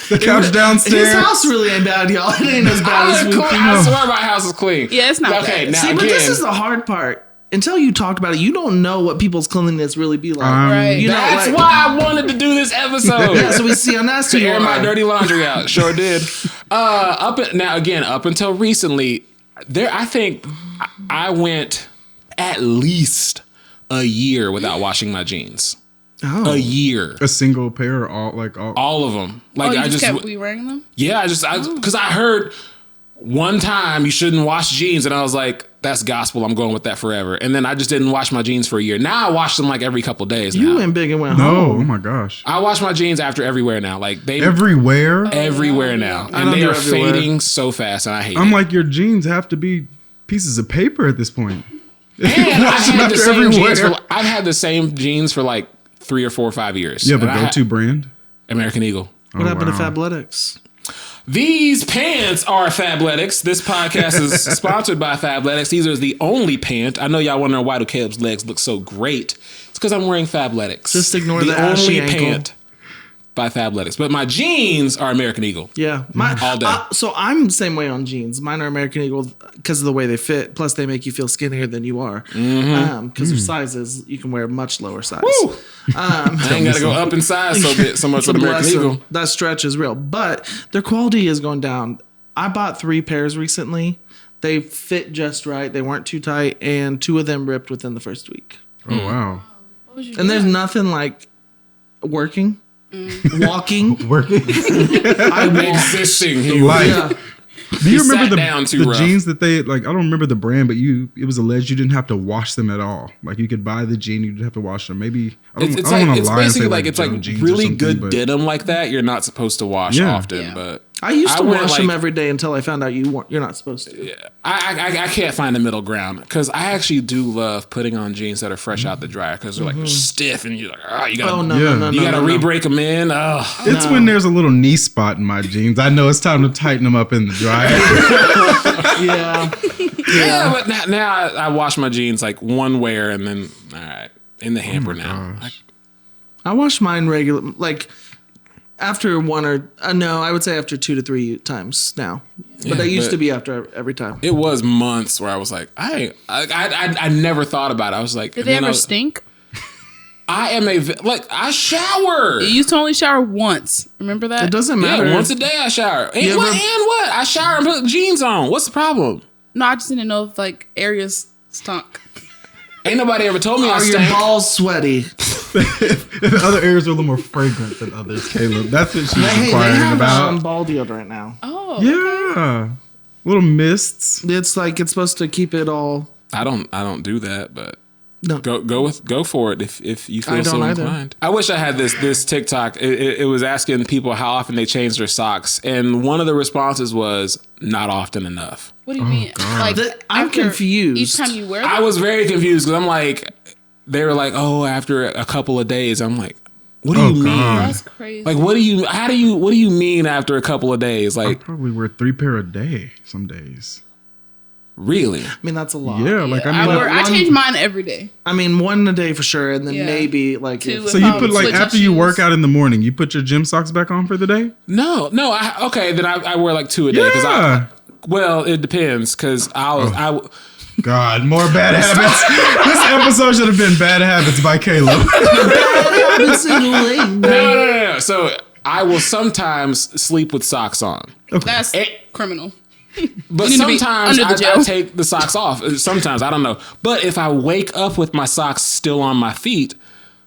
the couch downstairs. His house really ain't bad, y'all. It ain't as bad as we think. I swear my house is clean. Yeah, it's not Okay, bad. now See, again, but this is the hard part. Until you talk about it, you don't know what people's cleanliness really be like. Right. You know, that's like, why I wanted to do this episode. Yeah, so we see how nasty To you air my are. dirty laundry out. Sure did. Up until recently, I think I went at least a year without washing my jeans. Oh. A year. A single pair, all. All of them. Like Oh, you I just just kept re-wearing them? yeah, because I heard one time you shouldn't wash jeans, and I was like, that's gospel. I'm going with that forever. And then I just didn't wash my jeans for a year. Now I wash them like every couple days. You now. went big and went No, home. oh my gosh. I wash my jeans after everywhere now. Like they Everywhere. everywhere now, I and don't they do are everywhere. fading so fast, and I hate I'm it. like, your jeans have to be pieces of paper at this point. And I've had, after everywhere. I've had the same jeans for like 3 or 4 or 5 years. Yeah, And but I go-to brand. American Eagle. What happened wow. to Fabletics? These pants are Fabletics. This podcast is sponsored by Fabletics. These are the only pant. I know y'all wondering why do Caleb's legs look so great. It's because I'm wearing Fabletics. Just ignore the only ashy ankle. pant by Fabletics. But my jeans are American Eagle. Yeah, All day. So I'm the same way on jeans. Mine are American Eagle because of the way they fit. Plus, they make you feel skinnier than you are. Because of sizes, you can wear a much lower size. Woo! I ain't got to go up in size so much with American Bless 'em. Eagle. That stretch is real, but their quality is going down. I bought 3 pairs recently. They fit just right. They weren't too tight, and 2 of them ripped within the first week. Oh, wow. What was you And there's doing? nothing like working, walking. Working. I walk. Existing. He Life. Yeah. Do you He remember sat down too the rough. jeans that they like? I don't remember the brand, but it was alleged you didn't have to wash them at all. Like you could buy the jean, you didn't have to wash them. Maybe I don't, It's I don't like want to it's lie and say basically like it's like Joe jeans or really something, good but denim like that. You're not supposed to wash Yeah. often, Yeah. but I used to went, wash like- them every day until I found out you're not supposed to. I can't find the middle ground because I actually do love putting on jeans that are fresh out the dryer because they're like they're stiff and you're like, oh, you gotta Oh no, Yeah. no, no, you no, gotta no, no. re-break them in. Oh. it's when there's a little knee spot in my jeans. I know it's time to tighten them up in the dryer. Yeah. Yeah, but now I wash my jeans like one wear and then all right in the hamper now. I wash mine regular, like after one or no, I would say after 2 to 3 times now. But Yeah, that used but- to be after every time. It was months where I was like, I never thought about it. I was like, Did they ever stink? I am I shower. You used to only shower once. Remember that? It doesn't matter. Yeah, once a day I shower. And You what? ever- And what? I shower and put jeans on. What's the problem? No, I just didn't know if like areas stunk. Ain't nobody ever told me I Are your stank. balls sweaty? The other areas are a little more fragrant than others, Caleb. That's what she's Hey, they inquiring have about. ball deodorant now. Oh. Yeah. Little mists. It's like it's supposed to keep it all. I don't do that, but No. go for it if you feel I so don't either. inclined. I wish I had this TikTok. It was asking people how often they change their socks, and one of the responses was not often enough. What do you mean? Like I'm after confused. Each time you wear them? I was very confused because I'm like, they were like, oh, after a couple of days. I'm like, what do Oh, you mean? God. That's crazy. Like, what do you mean after a couple of days? I Like, probably wear 3 pair a day some days. really? I mean, that's a lot. Yeah, like I I change mine every day. I mean, one a day for sure, and then Yeah. maybe like 2 if- so you put like Switching after you shoes. work out in the morning, you put your gym socks back on for the day? No. Okay, then I wear like 2 a day because Yeah. well, it depends because God, more bad habits. This episode should have been Bad Habits by Caleb. no. So I will sometimes sleep with socks on, That's criminal. but You need to be sometimes under the I jail. take the socks off. Sometimes I don't know. But if I wake up with my socks still on my feet,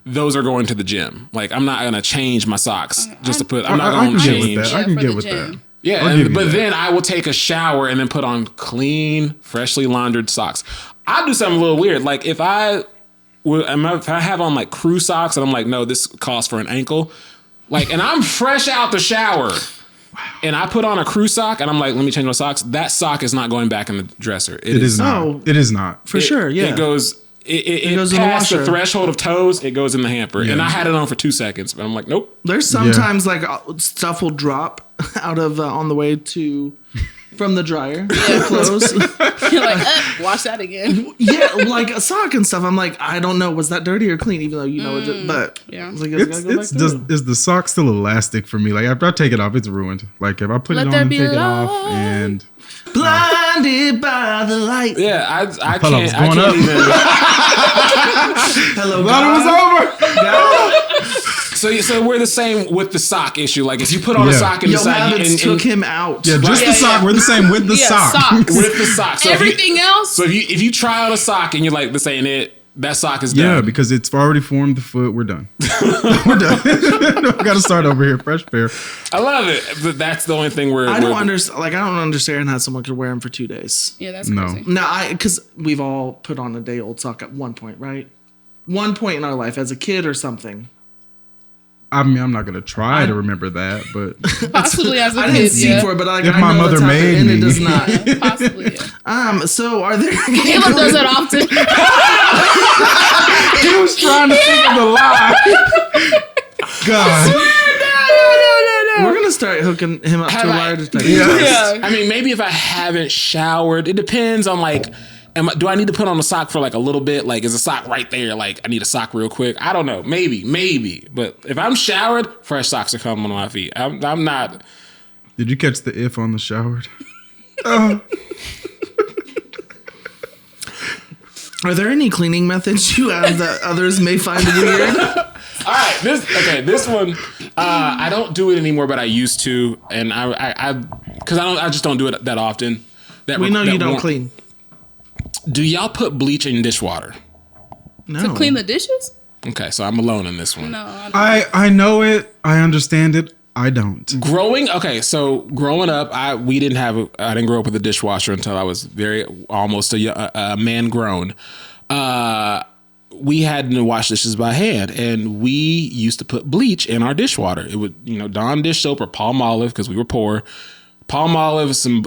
those are going to the gym. Like I'm not gonna change my socks just to put. I'm not I gonna can get with change. that. I can for get the with gym. that. Yeah, I'll give you but that. then I will take a shower and then put on clean, freshly laundered socks. I do something a little weird. Like if I have on like crew socks and I'm like, no, this calls for an ankle. Like, and I'm fresh out the shower and I put on a crew sock and I'm like, let me change my socks. That sock is not going back in the dresser. It is not. Oh. It is not. For sure, yeah. It goes. It goes in the past the washer. threshold of toes. It goes in the hamper, Yeah. and I had it on for 2 seconds, but I'm like, nope. There's sometimes like stuff will drop out of on the way from the dryer to clothes. You're like, wash that again. Yeah, like a sock and stuff. I'm like, I don't know, was that dirty or clean? Even though you know it, but Yeah. I was like, I gotta go back through. Is the sock still elastic for me? Like after I take it off, it's ruined. Like if I put Let it there on and be take it love. off, and Blinded by the light. Yeah, I thought I can't. was I going can't up. even. Hello, thought God. it was over. So we're the same with the sock issue. Like if you put on a Yeah. sock and Yo, decide habits took him out. Yeah, just Yeah, the sock. yeah. We're the same with the Yeah, sock. socks. with the sock. So Everything else. So if you try out a sock and you're like, this ain't it, that sock is done. Yeah, because it's already formed the foot. We're done. We're done. We got to start over here, fresh pair. I love it. But that's the only thing where I don't understand. Like, I don't understand how someone could wear them for 2 days. Yeah, that's No. crazy. No, because we've all put on a day old sock at one point, right? One point in our life as a kid or something. I mean, I'm not gonna try to remember that, but Possibly as a I kid, didn't see yeah. for it, but like, If I my know mother it's out there, made and it me. does not. Possibly, yeah. So are there? Caleb does that often. he was trying to think of the lie. God, We're gonna start hooking him up to a Have I- lie detector. Yeah. I mean, maybe if I haven't showered, it depends on like, do I need to put on a sock for like a little bit? Like, is a sock right there? Like, I need a sock real quick. I don't know. Maybe. But if I'm showered, fresh socks are coming on my feet. I'm not. did you catch the if on the showered? Are there any cleaning methods you have that others may find weird? All right, this one, I don't do it anymore, but I used to, and because I just don't do it that often. We know you don't clean. Do y'all put bleach in dishwater? No. To clean the dishes? Okay, so I'm alone in this one. No, I don't. I know it. I understand it. I don't. Growing up, I didn't grow up with a dishwasher until I was almost a man grown. We had to wash dishes by hand, and we used to put bleach in our dishwater. It would, Dawn dish soap or Palmolive because we were poor. Palmolive, some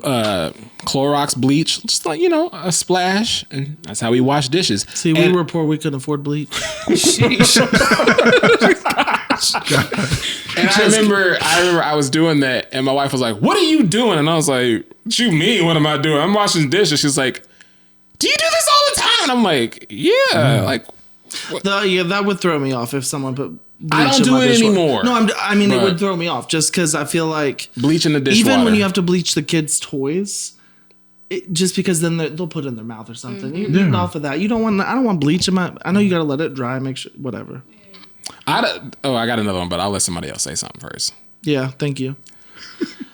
Clorox bleach, just like, a splash, and that's how we wash dishes. See, we were poor. We couldn't afford bleach. And I remember I was doing that, and my wife was like, "What are you doing?" And I was like, "What you mean? What am I doing? I'm washing dishes." She's like, "Do you do this all the time?" And I'm like, "Yeah." Like, That would throw me off if someone put bleach I don't in do my it dishwater. anymore. No, it But- would throw me off just because I feel like bleach in the dishwater. even when you have to bleach the kids' toys, just because then they'll put it in their mouth or something. You're eating off of that. I don't want bleach in my. I know you got to let it dry. Make sure whatever. I got another one, but I'll let somebody else say something first. Yeah, thank you.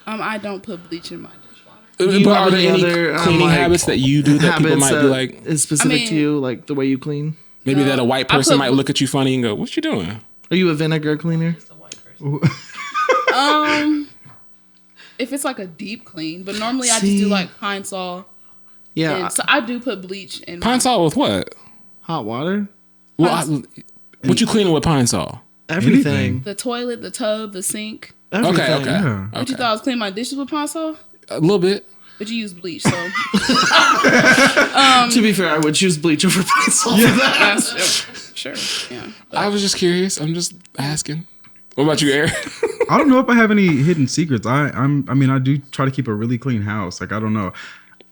I don't put bleach in my dishwater. You But have are there any any other, cleaning like, habits that you do that people habits might be like, is specific I to mean- you, like the way you clean? maybe that a white person put- might look at you funny and go, "What you doing?" Are you a vinegar cleaner? If it's like a deep clean, but normally I just do See? like Pine Sol. Yeah, And so I do put bleach in Pine Sol with what? hot water, Well, what you cleaning with Pine Sol? everything. the toilet, the tub, the sink. Everything. Okay. Yeah. But you thought I was cleaning my dishes with Pine Sol? A little bit. But you use bleach, so To be fair, I would choose bleach over pencil. Yeah. that's sure. Yeah. I was just curious. I'm just asking. What about you, Eric? I don't know if I have any hidden secrets. I do try to keep a really clean house. Like, I don't know.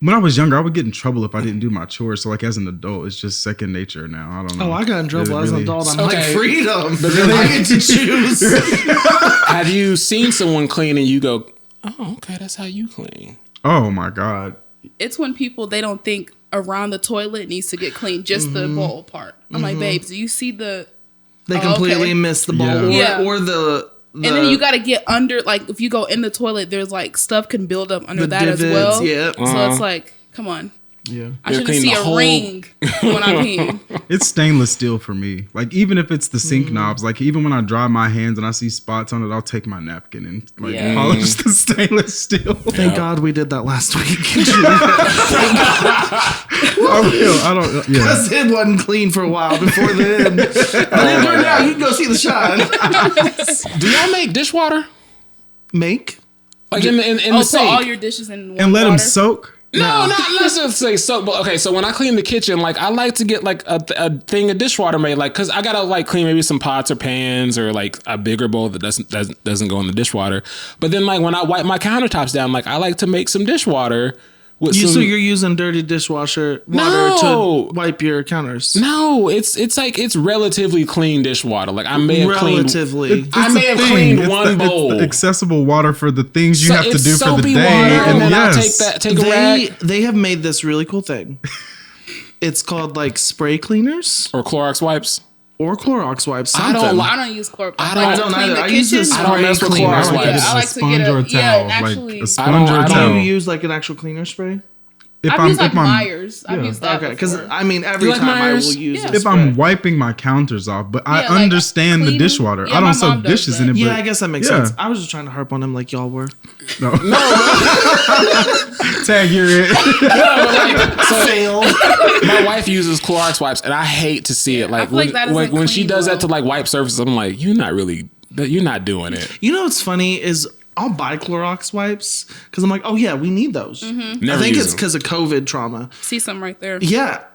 When I was younger, I would get in trouble if I didn't do my chores. So, like, as an adult, it's just second nature now. I don't know. Oh, I got in trouble as an adult. I'm like, Okay. freedom. I get to choose. Have you seen someone clean and you go, "Oh, okay, that's how you clean"? Oh my God. It's when people they don't think around the toilet needs to get clean, just the bowl part. I'm like, babes, do you see the They Oh, completely okay. miss the bowl. Yeah. Yeah. Or the and then you got to get under, like, if you go in the toilet, there's like stuff can build up under The that as divots, well. yep. So it's like, come on. Yeah. I You shouldn't clean see the a whole- ring when I'm peeing. It's stainless steel for me. Like even if it's the sink knobs, like even when I dry my hands and I see spots on it, I'll take my napkin and like Yeah. polish the stainless steel. Thank God we did that last week. I don't. Yeah. Because it wasn't clean for a while before then. But it's good now. You can go see the shine. Do y'all make dishwater? Make? Like in the Oh, so sink? all your dishes in one And let them water? soak. No, not let's just say soak. But okay, so when I clean the kitchen, like I like to get like a thing of dishwater made, like because I gotta like clean maybe some pots or pans or like a bigger bowl that doesn't go in the dishwater. But then like when I wipe my countertops down, like I like to make some dishwater with So some. you're using dirty dishwasher water No. to wipe your counters? No, it's like it's relatively clean dishwater. Like I may have cleaned. Relatively. I It's may the have thing. cleaned It's one bowl. It's the accessible water for the things you So have to it's do for the soapy day. water, and then I'll take yes. a rag They have made this really cool thing. It's called like spray cleaners or Clorox wipes. or Clorox wipes. I don't Something. like- I don't use Clorox. I I don't- like I to don't clean either. the I use this kitchen. I don't mess with cleaner. Clorox I like wipes. it. I like a to sponge get or a a towel. yeah, actually. Like a sponge or a I don't- Do towel. you use like an actual cleaner spray? I've used like Myers. I've used that. Okay, because before. I mean, every You like time I Myers? will use Yeah. this. If I'm wiping my counters off, but I Yeah, like understand the cleaning. dishwater. Yeah, I my don't mom soak does dishes that. in it. Yeah, but I guess that makes yeah. sense. I was just trying to harp on him like y'all were. No. Tag you're it. Fail. My wife uses Clorox wipes, and I hate to see it. Like feel like that when, doesn't when she clean does well. that to like wipe surfaces, I'm like, you're not doing it. You know what's funny is I'll buy Clorox wipes because I'm like, oh yeah, we need those. Mm-hmm. Never I think use it's them. because of COVID trauma. See something right there. Yeah,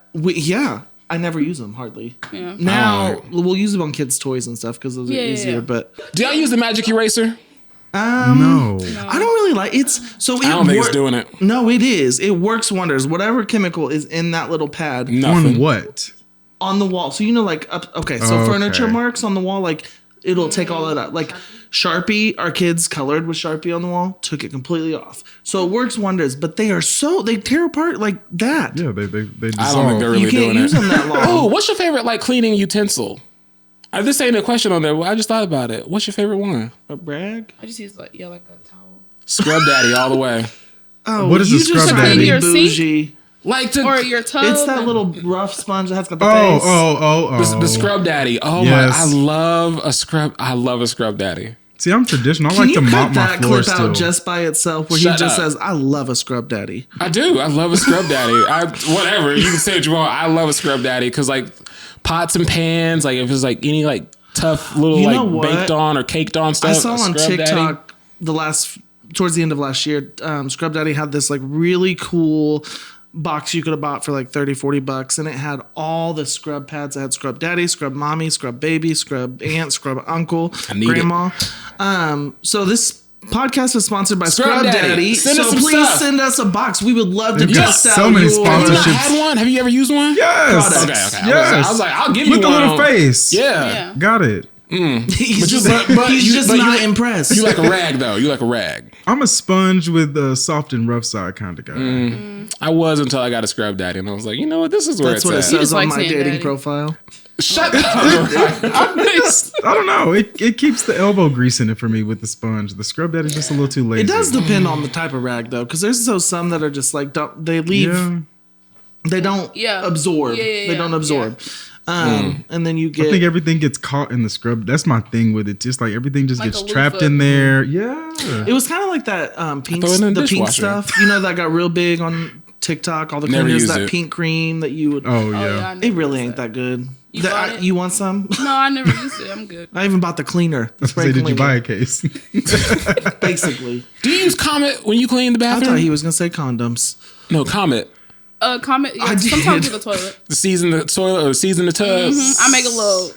I never use them hardly. Yeah. Now we'll use them on kids' toys and stuff because those are Yeah, yeah, easier. yeah. But Do y'all use the magic eraser? No. I don't really like it's. So I don't think it's doing it. No, it is. It works wonders. Whatever chemical is in that little pad Nothing. On what? on the wall. So you know, like okay, so Okay. furniture marks on the wall, like it'll take all that out. Like Sharpie, our kids colored with Sharpie on the wall, took it completely off. So it works wonders. But they tear apart like that. Yeah, they I don't think dissolve. they're really You can't doing use it. them that long. Oh, what's your favorite like cleaning utensil? This ain't a question on there. Well, I just thought about it. What's your favorite one? A rag? I just use like a towel. Scrub Daddy all the way. Oh, What is you a just scrub sound daddy? Your sink? bougie. Like to Or your tub. It's that little rough sponge that has got the Oh, face. oh. the Scrub Daddy. Oh Yes. my! I love a Scrub Daddy. See, I'm traditional. I Can like you to mop cut my that floor clip still. out just by itself where Shut he just up. says, I love a scrub daddy. I do. I love a Scrub Daddy. Whatever you can say what you want. I love a Scrub Daddy because like pots and pans, like if it's like any like tough little You know like what? baked on or caked on stuff. I saw a on Scrub TikTok towards the end of last year, Scrub Daddy had this like really cool box you could have bought for like $30-$40 and it had all the scrub pads. It had Scrub Daddy, Scrub Mommy, Scrub Baby, Scrub Aunt, Scrub Uncle, need Grandma. So this podcast is sponsored by Scrub, Daddy. Daddy. Send us So some please stuff. send us a box. We would love to They've got test so out many your Have you ever sponsorships. had one? Have you ever used one? Yes. Products. Okay. Yes. I was like, I'll give you With the one. little face. Yeah. Yeah. Got it. He's you- just, but he's you- just but you- not impressed. You like a rag though. You like a rag. I'm a sponge with a soft and rough side kind of guy. I was until I got a Scrub Daddy, and I was like, you know what? This is where That's what it it's at. says just on like my saying dating daddy. profile. Shut up. I don't know. It keeps the elbow grease in it for me with the sponge. The Scrub Daddy's just a little too lazy. It does depend on the type of rag though, because there's some that are just like they leave, Yeah. they don't Yeah. absorb, Yeah, they don't absorb, and then you I think get everything gets caught in the scrub. That's my thing with it. Just like everything just Like gets a trapped loofah. in there. Yeah. it was kind of like that pink throw it in the the pink dishwasher. stuff, you know, that got real big on TikTok. All the Never cleaners, used that it. pink cream that you would. Oh, Oh, yeah. yeah, I It never really used ain't that good. You bought it? You want some? No, I never used it. I'm good. I even bought the cleaner. The Say, spray did you buy cleaner, a case? basically. Do you use Comet when you clean the I bathroom? thought he was gonna say condoms. No, Comet. Comment. Yeah, I did. sometimes to the toilet. Season the toilet or season the tub. I make a little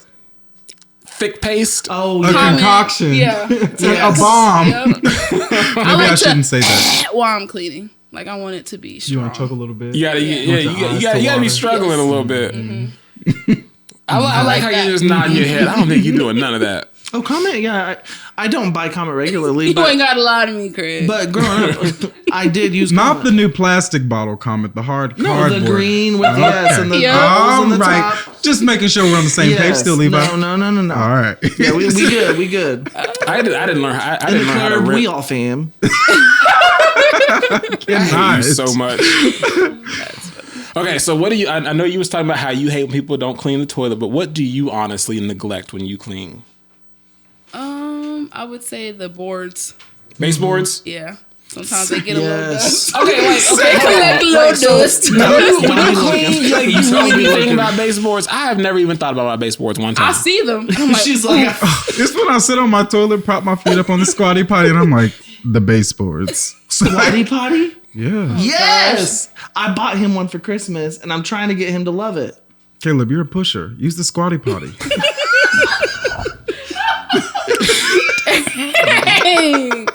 Thick paste. Oh, A yeah. concoction. Yeah. A bomb. Yep. Maybe I shouldn't say that. While I'm cleaning, like I want it to be You strong. want to choke a little bit? You gotta, Want you your eyes gotta to be water. struggling a little bit. I like like how that. you just nodding your head. I don't think you're doing none of that. Oh, Comet. Yeah, I don't buy Comet regularly, You but ain't got to lie to me, Craig. But growing up, I did use Not Comet. the new plastic bottle Comet, the hard No, cardboard. the green with the yes and the Yeah. bubbles All on the right. top. Just making sure we're on the same page Yes. still, Levi. No. All right. Yeah, we good. We good. I didn't learn. I In didn't the learn how to club, we rip. all fam. I hate you Nice. so much. Okay, so what do you? I know you was talking about how you hate when people don't clean the toilet, but what do you honestly neglect when you clean? I would say the boards. Baseboards? Yeah. Sometimes they get a little dust. Okay, like okay, Collect a little dust. when you clean, like, you really be thinking about baseboards. I have never even thought about my baseboards one time. I see them. I'm like, She's like, It's when I sit on my toilet, prop my feet up on the squatty potty, and I'm like, the baseboards. Squatty potty? Yeah. Yes. I bought him one for Christmas, and I'm trying to get him to love it. Caleb, you're a pusher. Use the squatty potty. dang.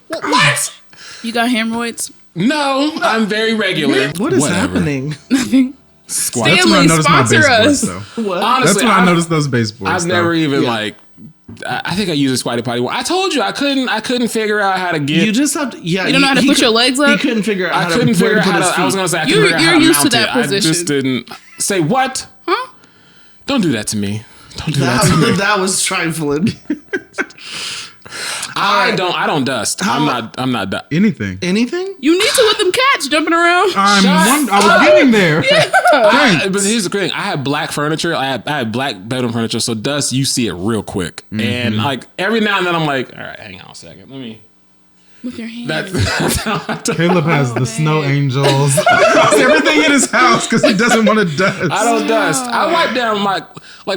What? You got hemorrhoids? No, I'm very regular. What is Whatever. happening? Squat. That's when I Stanley, noticed my sponsor baseboards, us. though. What? Honestly, That's when I noticed those baseboards. I've though. never even Yeah. like. I think I use a squatty potty. I told you I couldn't figure out how to get. You just have to. Yeah, You don't know how to put your legs He up? couldn't figure out. I how couldn't to, where figure to out put how his to. I was feet. gonna say I You're- couldn't figure out you're how to used to mount that it. I position. just didn't say what. Huh? Don't do that to me. Don't do that to me. That was trifling. I don't dust. I'm not. Anything. Anything? You need to with them cats jumping around. I was getting there. But here's the thing: I have black furniture. I have black bedroom furniture, so dust you see it real quick. And like every now and then, I'm like, all right, hang on a second, let me. With your hands. That's how I do. Caleb has the snow angels. Everything in his house because he doesn't want to dust. I don't dust. I wipe down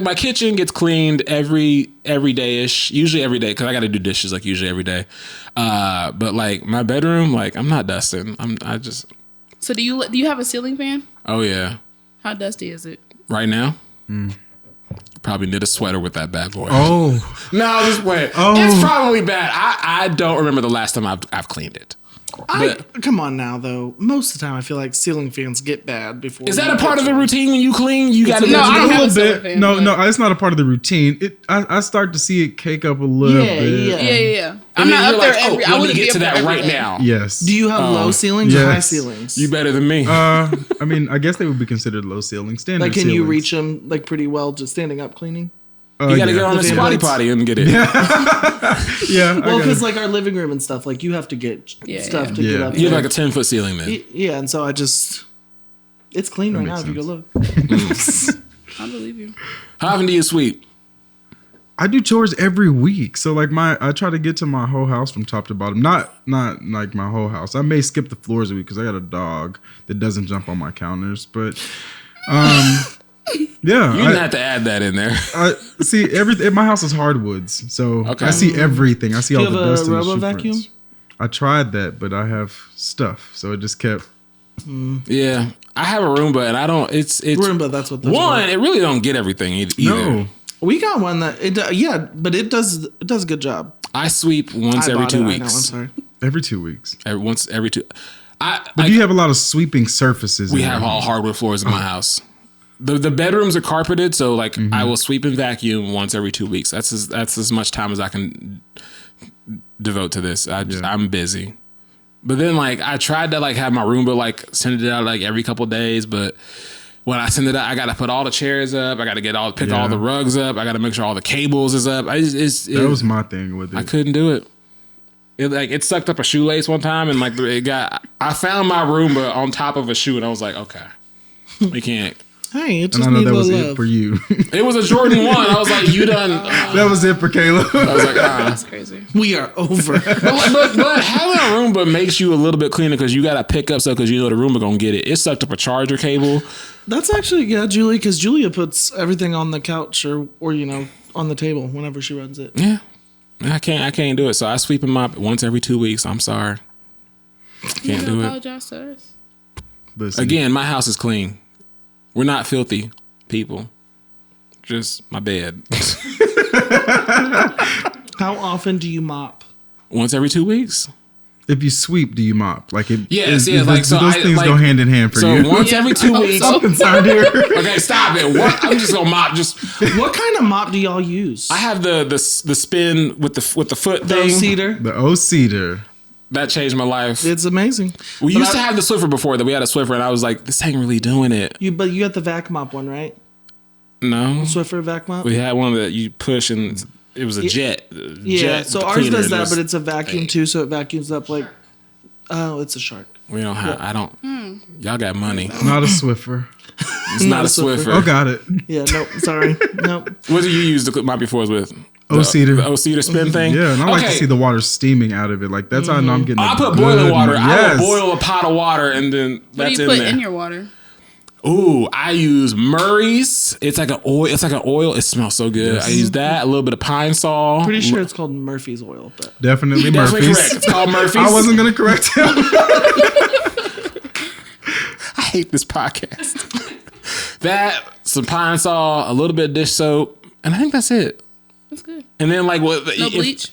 my kitchen gets cleaned every day ish. Usually every day because I got to do dishes like usually every day. But like my bedroom, like I'm not dusting. I just. So do you have a ceiling fan? Oh yeah. How dusty is it? Right now. Probably knit a sweater with that bad boy. Oh, No, just wait. Oh. It's probably bad. I don't remember the last time I've cleaned it. Come on now, though. Most of the time, I feel like ceiling fans get bad before. Is that a part of the routine when you clean? You got to No, I don't a have little a ceiling bit. fan, No, but- no, it's not a part of the routine. I start to see it cake up a little Yeah, bit. Yeah. I'm not up there every. I let me wouldn't get be to up there that every right day. now. Yes. Do you have low ceilings or yes. high ceilings? You better than me. I mean, I guess they would be considered low ceiling standard. like, can you ceilings. reach them like pretty well just standing up cleaning? You got to get on the The squatty invites. potty and get it. Yeah. Well, I because got like our living room and stuff, like you have to get stuff to Yeah. get up. You have there. like a 10-foot ceiling then. Yeah, and so it's clean right now makes if you go sense. look. I believe you. How often do you sweep? I do chores every week. So like I try to get to my whole house from top to bottom. Not like my whole house. I may skip the floors a week because I got a dog that doesn't jump on my counters. But yeah. You didn't have to add that in there. I see everything. My house is hardwoods, so Okay. I see everything. I see all you the have a dust and the robo shoe vacuum? prints. I tried that, but I have stuff, so it just kept. Yeah, I have a Roomba and I don't. It's Roomba, that's what those one. are. It really don't get everything either. No, We got one that but it does a good job. I sweep once I every bought 2 it. I know, weeks. I'm sorry. every 2 weeks. Once every two. But you have a lot of sweeping surfaces. We in have your all house. hardwood floors in my house. The bedrooms are carpeted, so like I will sweep and vacuum once every 2 weeks. That's as much time as I can devote to this. I'm busy. But then like I tried to like have my Roomba like send it out like every couple days, but when I send it out, I got to put all the chairs up. I got to pick all the rugs up. I got to make sure all the cables is up. That was my thing with it. I couldn't do it. It sucked up a shoelace one time, and like I found my Roomba on top of a shoe, and I was like, okay, we can't. Hey, it and just I know needs that a was little it love. for you. It was a Jordan 1. I was like, you done. That was it for Caleb. I was like, That's crazy. We are over. But having a Roomba makes you a little bit cleaner because you got to pick up stuff because you know the Roomba gonna get it. It sucked up a charger cable. That's actually Julie, because Julia puts everything on the couch or on the table whenever she runs it. Yeah, I can't do it. So I sweep and mop once every 2 weeks. I'm sorry, can't do it. Apologize to us. Listen, Again, my house is clean. We're not filthy people. Just my bed. How often do you mop? Once every 2 weeks. if you sweep, do you mop? Like it? Yes, is, like, do so those I- things like- go hand in hand for So you? once every 2 weeks. so. Concerned here. Okay, stop it. What? I'm just gonna mop. Just What kind of mop do y'all use? I have the spin with the foot the thing. cedar. The O cedar. That changed my life. It's amazing. We But used to have the Swiffer before that. We had a Swiffer, and I was like, this ain't really doing it. But you got the vac mop one, right? No, Swiffer vac mop. we had one that you push and it was a jet. Yeah. jet So ours cleaner. does It that, was- but it's a vacuum too, so it vacuums up like. Oh, it's a shark. We don't have. I don't. Y'all got money. Not a Swiffer. It's not a Swiffer. Oh, got it. Yeah, nope. Sorry, nope. What did you use the mop before with? O-Cedar. The O-Cedar spin thing? Yeah, and I like to see the water steaming out of it. Like, that's how I know I'm getting I a put good- boiling water. I Yes. will boil a pot of water and then What do that's you in put there. in your water? Ooh, I use Murray's. It's like an oil. It's like an oil. It smells so good. I use that. A little bit of Pine Sol. Pretty sure it's called Murphy's oil, but Definitely Definitely Murphy's. correct. It's called Murphy's. I wasn't going to correct him. I hate this podcast. That, some Pine Sol, a little bit of dish soap, and I think that's it. That's good. And then like what? No bleach.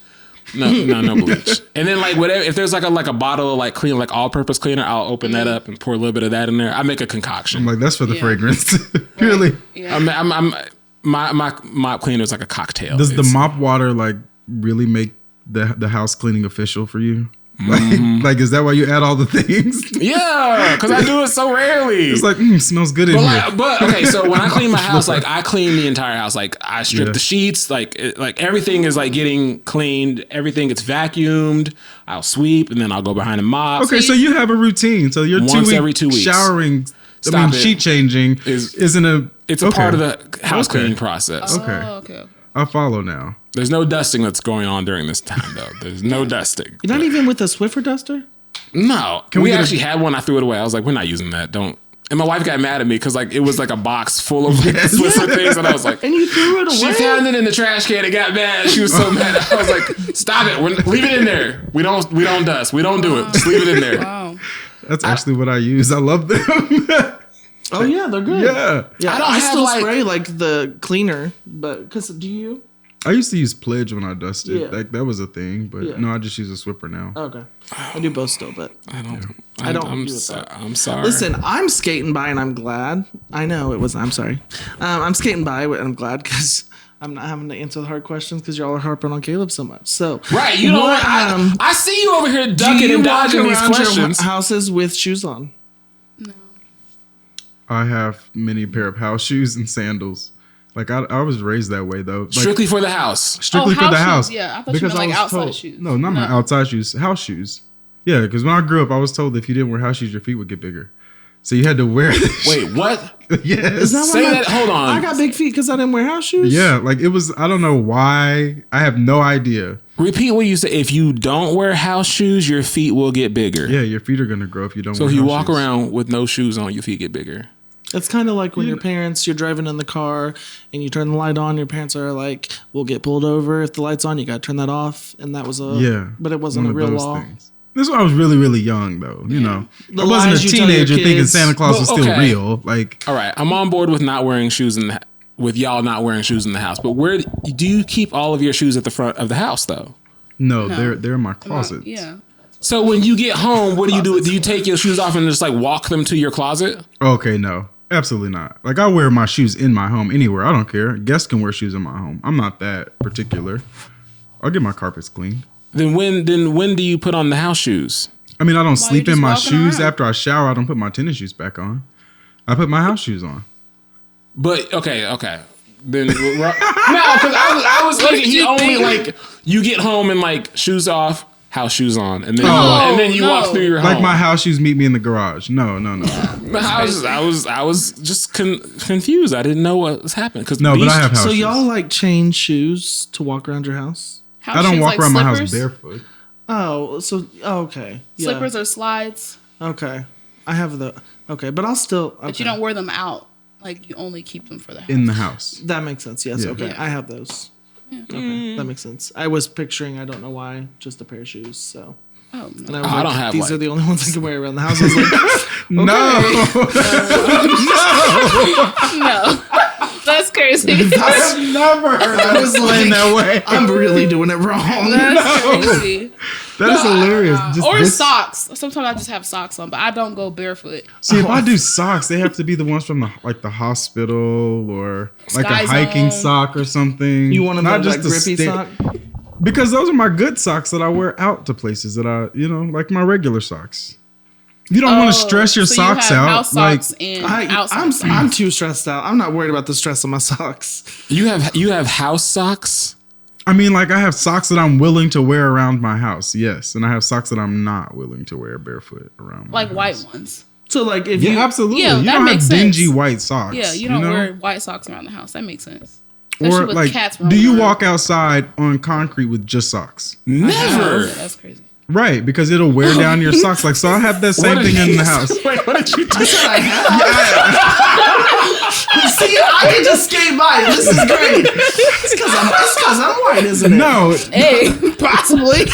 No bleach. And then like whatever, if there's like a bottle of like clean, like all-purpose cleaner, I'll open that up and pour a little bit of that in there. I make a concoction. I'm like, that's for the Yeah. fragrance. Purely. Yeah. I'm my mop cleaner is like a cocktail. Does the It's- mop water like really make the house cleaning official for you? Mm-hmm. Like, is that why you add all the things? Yeah, because I do it so rarely. It's like, smells good in But, here. but okay, so when I clean my house, like I clean the entire house. Like I strip Yeah. the sheets. Like everything is like getting cleaned. Everything gets vacuumed. I'll sweep and then I'll go behind and mop. Okay, so you have a routine. So your Once every 2 weeks. showering, Stop it. sheet changing isn't a. It's a okay. part of the house Okay. cleaning process. Okay. Oh, okay. I follow now. There's no dusting that's going on during this time though. There's no dusting. you're not even with a Swiffer duster. No, we we get a- actually had one. I threw it away. I was like, we're not using that. Don't. And my wife got mad at me because like it was like a box full of like, Swiffer things, and I was like, And you threw it she away. found it in the trash can and got mad. She was so mad. I was like, stop it. Leave it in there. We don't dust. We don't do it. Just leave it in there. Wow. That's actually what I use. I love them. Oh yeah, they're good. Yeah. Yeah, I don't I have, still like- spray like the cleaner, but because do you? I used to use Pledge when I dusted. Yeah. Like that was a thing, but Yeah. no, I just use a Swiffer now. Okay, I do both still, but I don't I'm do with that. I'm sorry. listen, I'm skating by and I'm glad. I know it was. I'm sorry. I'm skating by and I'm glad because I'm not having to answer the hard questions because y'all are harping on Caleb so much. So Right. You know what? I see you over here ducking and dodging these questions. your houses with shoes on? No. I have many pair of house shoes and sandals. Like I was raised that way though. Like, Strictly for the house. strictly for house the shoes. house. Yeah, I thought you meant, like, was outside shoes. No, not my outside shoes. House shoes. Yeah, because when I grew up, I was told if you didn't wear house shoes, your feet would get bigger. So you had to wear. Wait, what? Yes. Is that Say why that. Hold on. I got big feet because I didn't wear house shoes. Yeah, like it was. I don't know why. I have no idea. Repeat what you said. If you don't wear house shoes, your feet will get bigger. Yeah, your feet are gonna grow if you don't. So wear if you house walk shoes. around with no shoes on, your feet get bigger. It's kind of like when you're driving in the car and you turn the light on. Your parents are like, "We'll get pulled over if the light's on. You got to turn that off." And that was but it wasn't one a of real those law. things. This is when I was really, really young, though. You know, The I wasn't a lies you tell your teenager thinking kids. Santa Claus was Well, still okay. real. Like, All right, I'm on board with not wearing shoes with y'all not wearing shoes in the house. But where do you keep all of your shoes at the front of the house though? no, they're in my closet. Yeah. So when you get home, what do you do? Do you take your shoes off and just like walk them to your closet? Okay, no, absolutely not. Like, I wear my shoes in my home anywhere. I don't care. Guests can wear shoes in my home. I'm not that particular. I'll get my carpets cleaned. Then when do you put on the house shoes? I mean, I don't you sleep just in my walking shoes around? after I shower. I don't put my tennis shoes back on. I put my house shoes on. But okay. Then no, because I was thinking he only like you get home and like shoes off, house shoes on, and then you walk no. through your Like home. my house shoes meet me in the garage. No. I was just confused. I didn't know what was happening because No, but I have house So shoes. y'all like change shoes to walk around your house? House I don't shoes, walk like around my house slippers? barefoot. Oh, so okay, yeah. Slippers or slides, Okay, I have the okay, but I'll still. Okay. but you don't wear them out. Like you only keep them for the house. In the house. That makes sense. Yes. Yeah. Okay, Yeah. I have those. Okay, that makes sense. I was picturing. I don't know why, just a pair of shoes. So. Oh And no. I was I don't have, these like- are the only ones I can wear around the house. I was like, No. That's crazy. I've never heard I was like, that way. I'm really doing it wrong. That's crazy. That is hilarious. Just Or this- socks. Sometimes I just have socks on, but I don't go barefoot. See, if I do socks, they have to be the ones from the hospital or like Sky a hiking Zone. sock or something. You want them Not to like the grippy sta- sock? Because those are my good socks that I wear out to places that like my regular socks. You don't want to stress your so socks you have out. house Like, socks and outside I'm socks. I'm too stressed out. I'm not worried about the stress on my socks. You have house socks. I mean, like I have socks that I'm willing to wear around my house, yes, and I have socks that I'm not willing to wear barefoot around. My Like house. white ones. So like if Yeah, you absolutely. Yeah, you that don't have makes dingy sense. white socks. Yeah, you don't know? wear white socks around the house. That makes sense. Especially Or with like, cats do roaming you around. walk outside on concrete with just socks? Never. Yeah, that's crazy. Right, because it'll wear down your socks. Like, so I have that same thing in the house. Wait, what did you do? I have. See, I can just skate by. This is great. It's because I'm white, isn't it? No, Hey, possibly.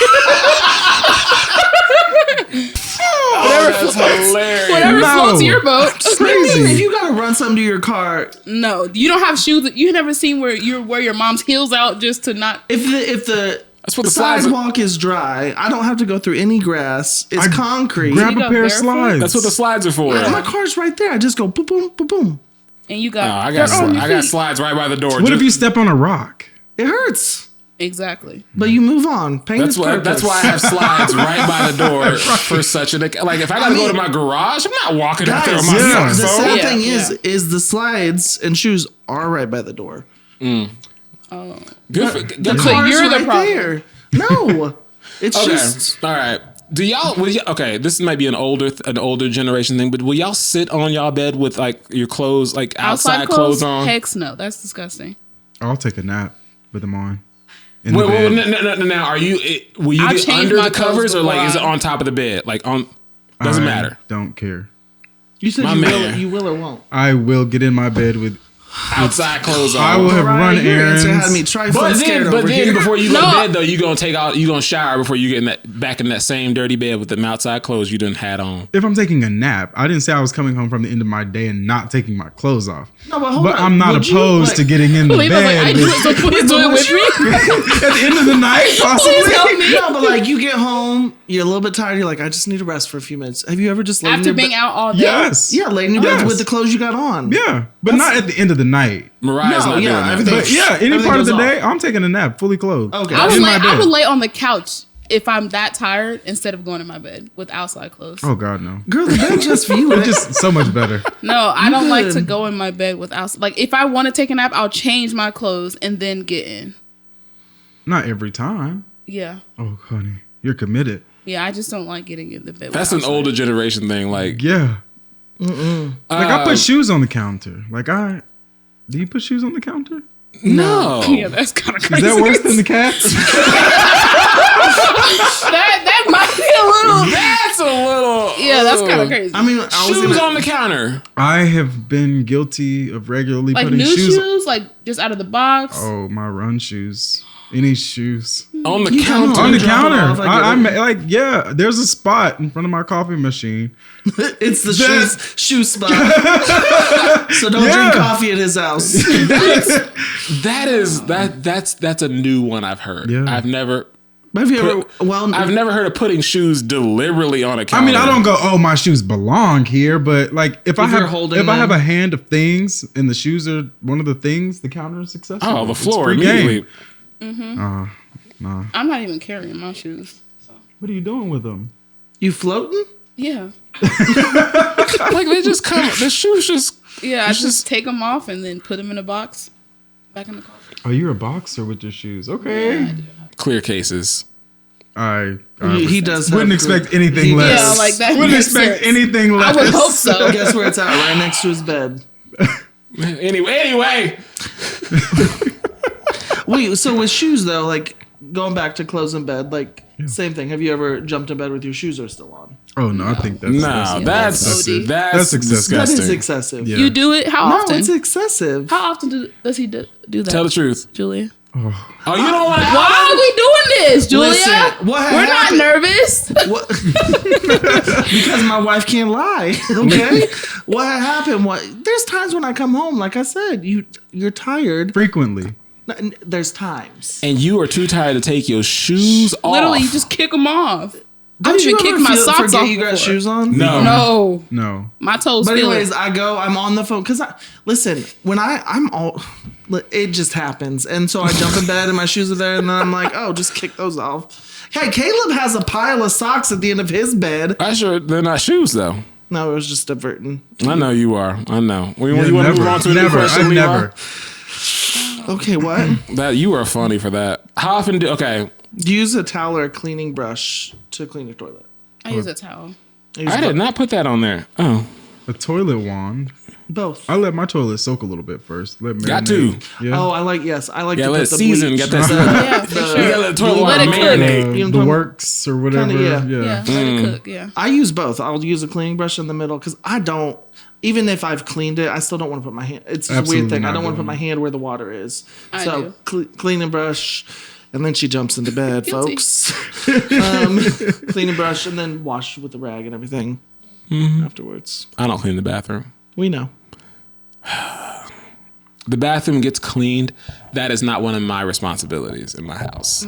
That's hilarious. Whatever No. floats your boat. If crazy. you gotta run something to your car, No, you don't have shoes. You never seen where you wear your mom's heels out just to not. if the That's what the slides are. sidewalk is dry, I don't have to go through any grass. It's concrete. grab You a go pair of barefoot? slides. That's what the slides are for. My car's right there. I just go boom, boom, boom, boom. And you got. I got dirt on your I got feet. slides right by the door. What if you step on a rock? It hurts, Exactly. but you move on. Pain That's is why. purpose. That's why I have slides right by the door for such a like. If I gotta go to my garage, I'm not walking out there with my Guys, socks the on. sad Yeah, thing yeah. is the slides and shoes are right by the door. Good for The good for- car's you're the right problem. there. No, it's Okay, just all right. Do y'all? Okay, this might be an older generation thing, but will y'all sit on y'all bed with like your clothes, like outside clothes on? Heck no, that's disgusting. I'll take a nap with them on. In Wait, the wait, bed. no. Now, will you I'll get change under my the covers clothes or like is it before on top of the bed? Like on doesn't I matter. Don't care. you said My you man. will, you will or won't. I will get in my bed with. Outside clothes on. I will have Mariah, run your answer had me errands. trifling But scared then, over here. before you go No. to bed though, you gonna shower before you get in back in that same dirty bed with them outside clothes you done had on. If I'm taking a nap, I didn't say I was coming home from the end of my day and not taking my clothes off. No, but hold on. I'm not Would you, opposed like- to getting in the Levi was like, I bed do it, so please do it with me. at the end of the night, possibly. Please help me. No, but like you get home, you're a little bit tired. You're like, I just need to rest for a few minutes. Have you ever just laid in After your being bed? out all day. Yes. Yeah, laid in your bed Yes. with the clothes you got on. Yeah, but not at the end of the night. Mariah's No, not yeah, doing that. everything- But yeah, any Everything part of goes the off. day, I'm taking a nap, fully clothed. Okay. I In my I bed. would lay on the couch if I'm that tired instead of going to my bed with outside clothes. Oh God, no. Girl, the bed's just for you. It's just so much better. No, I don't like good. to go in my bed with outside. Like if I want to take a nap, I'll change my clothes and then get in. Not every time. Yeah. Oh, honey, you're committed. Yeah, I just don't like getting in the bed. That's with an outside. older generation thing. Like Yeah. Like I put shoes on the counter. Do you put shoes on the counter? no. Yeah, that's kind of Is crazy. that worse than the cats? that might be a little. That's a little. Yeah, that's kind of crazy. I mean, I was Shoes gonna, on the counter. I have been guilty of regularly like putting new shoes. shoes, like just out of the box. Oh, my run shoes. Any shoes On the You counter. don't on the drop it counter? off, I get it. Yeah. There's a spot in front of my coffee machine. it's the That- shoe spot. So don't Yeah. drink coffee at his house. That's a new one I've heard. Yeah. I've never Have you ever? Well, I've never heard of putting shoes deliberately on a I counter. mean, I don't go, oh, my shoes belong here, but like if I you're have holding if I have them. a hand of things and the shoes are one of the things, the counter is successful. Oh, the It's floor free immediately. game. I'm not even carrying my shoes. What are you doing with them? you floating? Yeah. Like they just come. The shoes just. Yeah, I It's just take them off and then put them in a box back in the car. Oh, you're a boxer with your shoes. Okay. Clear cases. I He does. wouldn't have expect clear- anything he less. does. Yeah, like that Wouldn't makes expect sense. anything I less. would hope so. Guess where it's at? Right next to his bed. Anyway. Wait, so with shoes though, like going back to clothes in bed, like same thing. Have you ever jumped in bed with your shoes are still on? Oh no, I think that's No, that's that's OD. that's excessive. That disgusting. is excessive. Yeah. You do it? How No, often? it's excessive. How often does he do that? Tell the truth. Julia. Oh, you don't want to. Why are we doing this, Julia? Listen, what We're happened- not nervous. What? Because my wife can't lie. Okay. What happened? There's times when I come home, like I said, you're tired. frequently. There's times. And you are too tired to take your shoes off. Literally, you just kick them off. Don't I've even you kicked ever my socks forget off you got before. shoes on? No. No, No. my toes. But feel anyways, it. I'm on the phone because listen, when I'm all, it just happens, and so I jump in bed and my shoes are there, and then I'm like, oh, just kick those off. Hey, Caleb has a pile of socks at the end of his bed. I sure they're not shoes though. No, it was just diverting. I know you are. I know. You Yeah, want to move never. on to a new Never. question, I've Levi? never. Okay, what? That you are funny for that. How often do? Okay, Use a towel or a cleaning brush to clean your toilet. I use a towel. I did not put that on there. Oh, A toilet wand. Both. I let my toilet soak a little bit first. Let got marinate. to. Yeah. Oh, I like Yeah, to let put it the season. bleach. Get that. Yeah, for You sure. gotta let the toilet Let water it cook. marinate. You know the what I'm works or whatever. Kinda, yeah. Yeah, let it cook. Yeah. I use both. I'll use a cleaning brush in the middle because I don't. Even if I've cleaned it, I still don't want to put my hand. It's just a Absolutely weird thing. I not don't want to put doing my hand where the water is. I So do. cleaning brush, and then she jumps into bed, Guilty. folks. Cleaning brush, and then wash with the rag and everything afterwards. I don't clean the bathroom. We know. The bathroom gets cleaned. That is not one of my responsibilities in my house.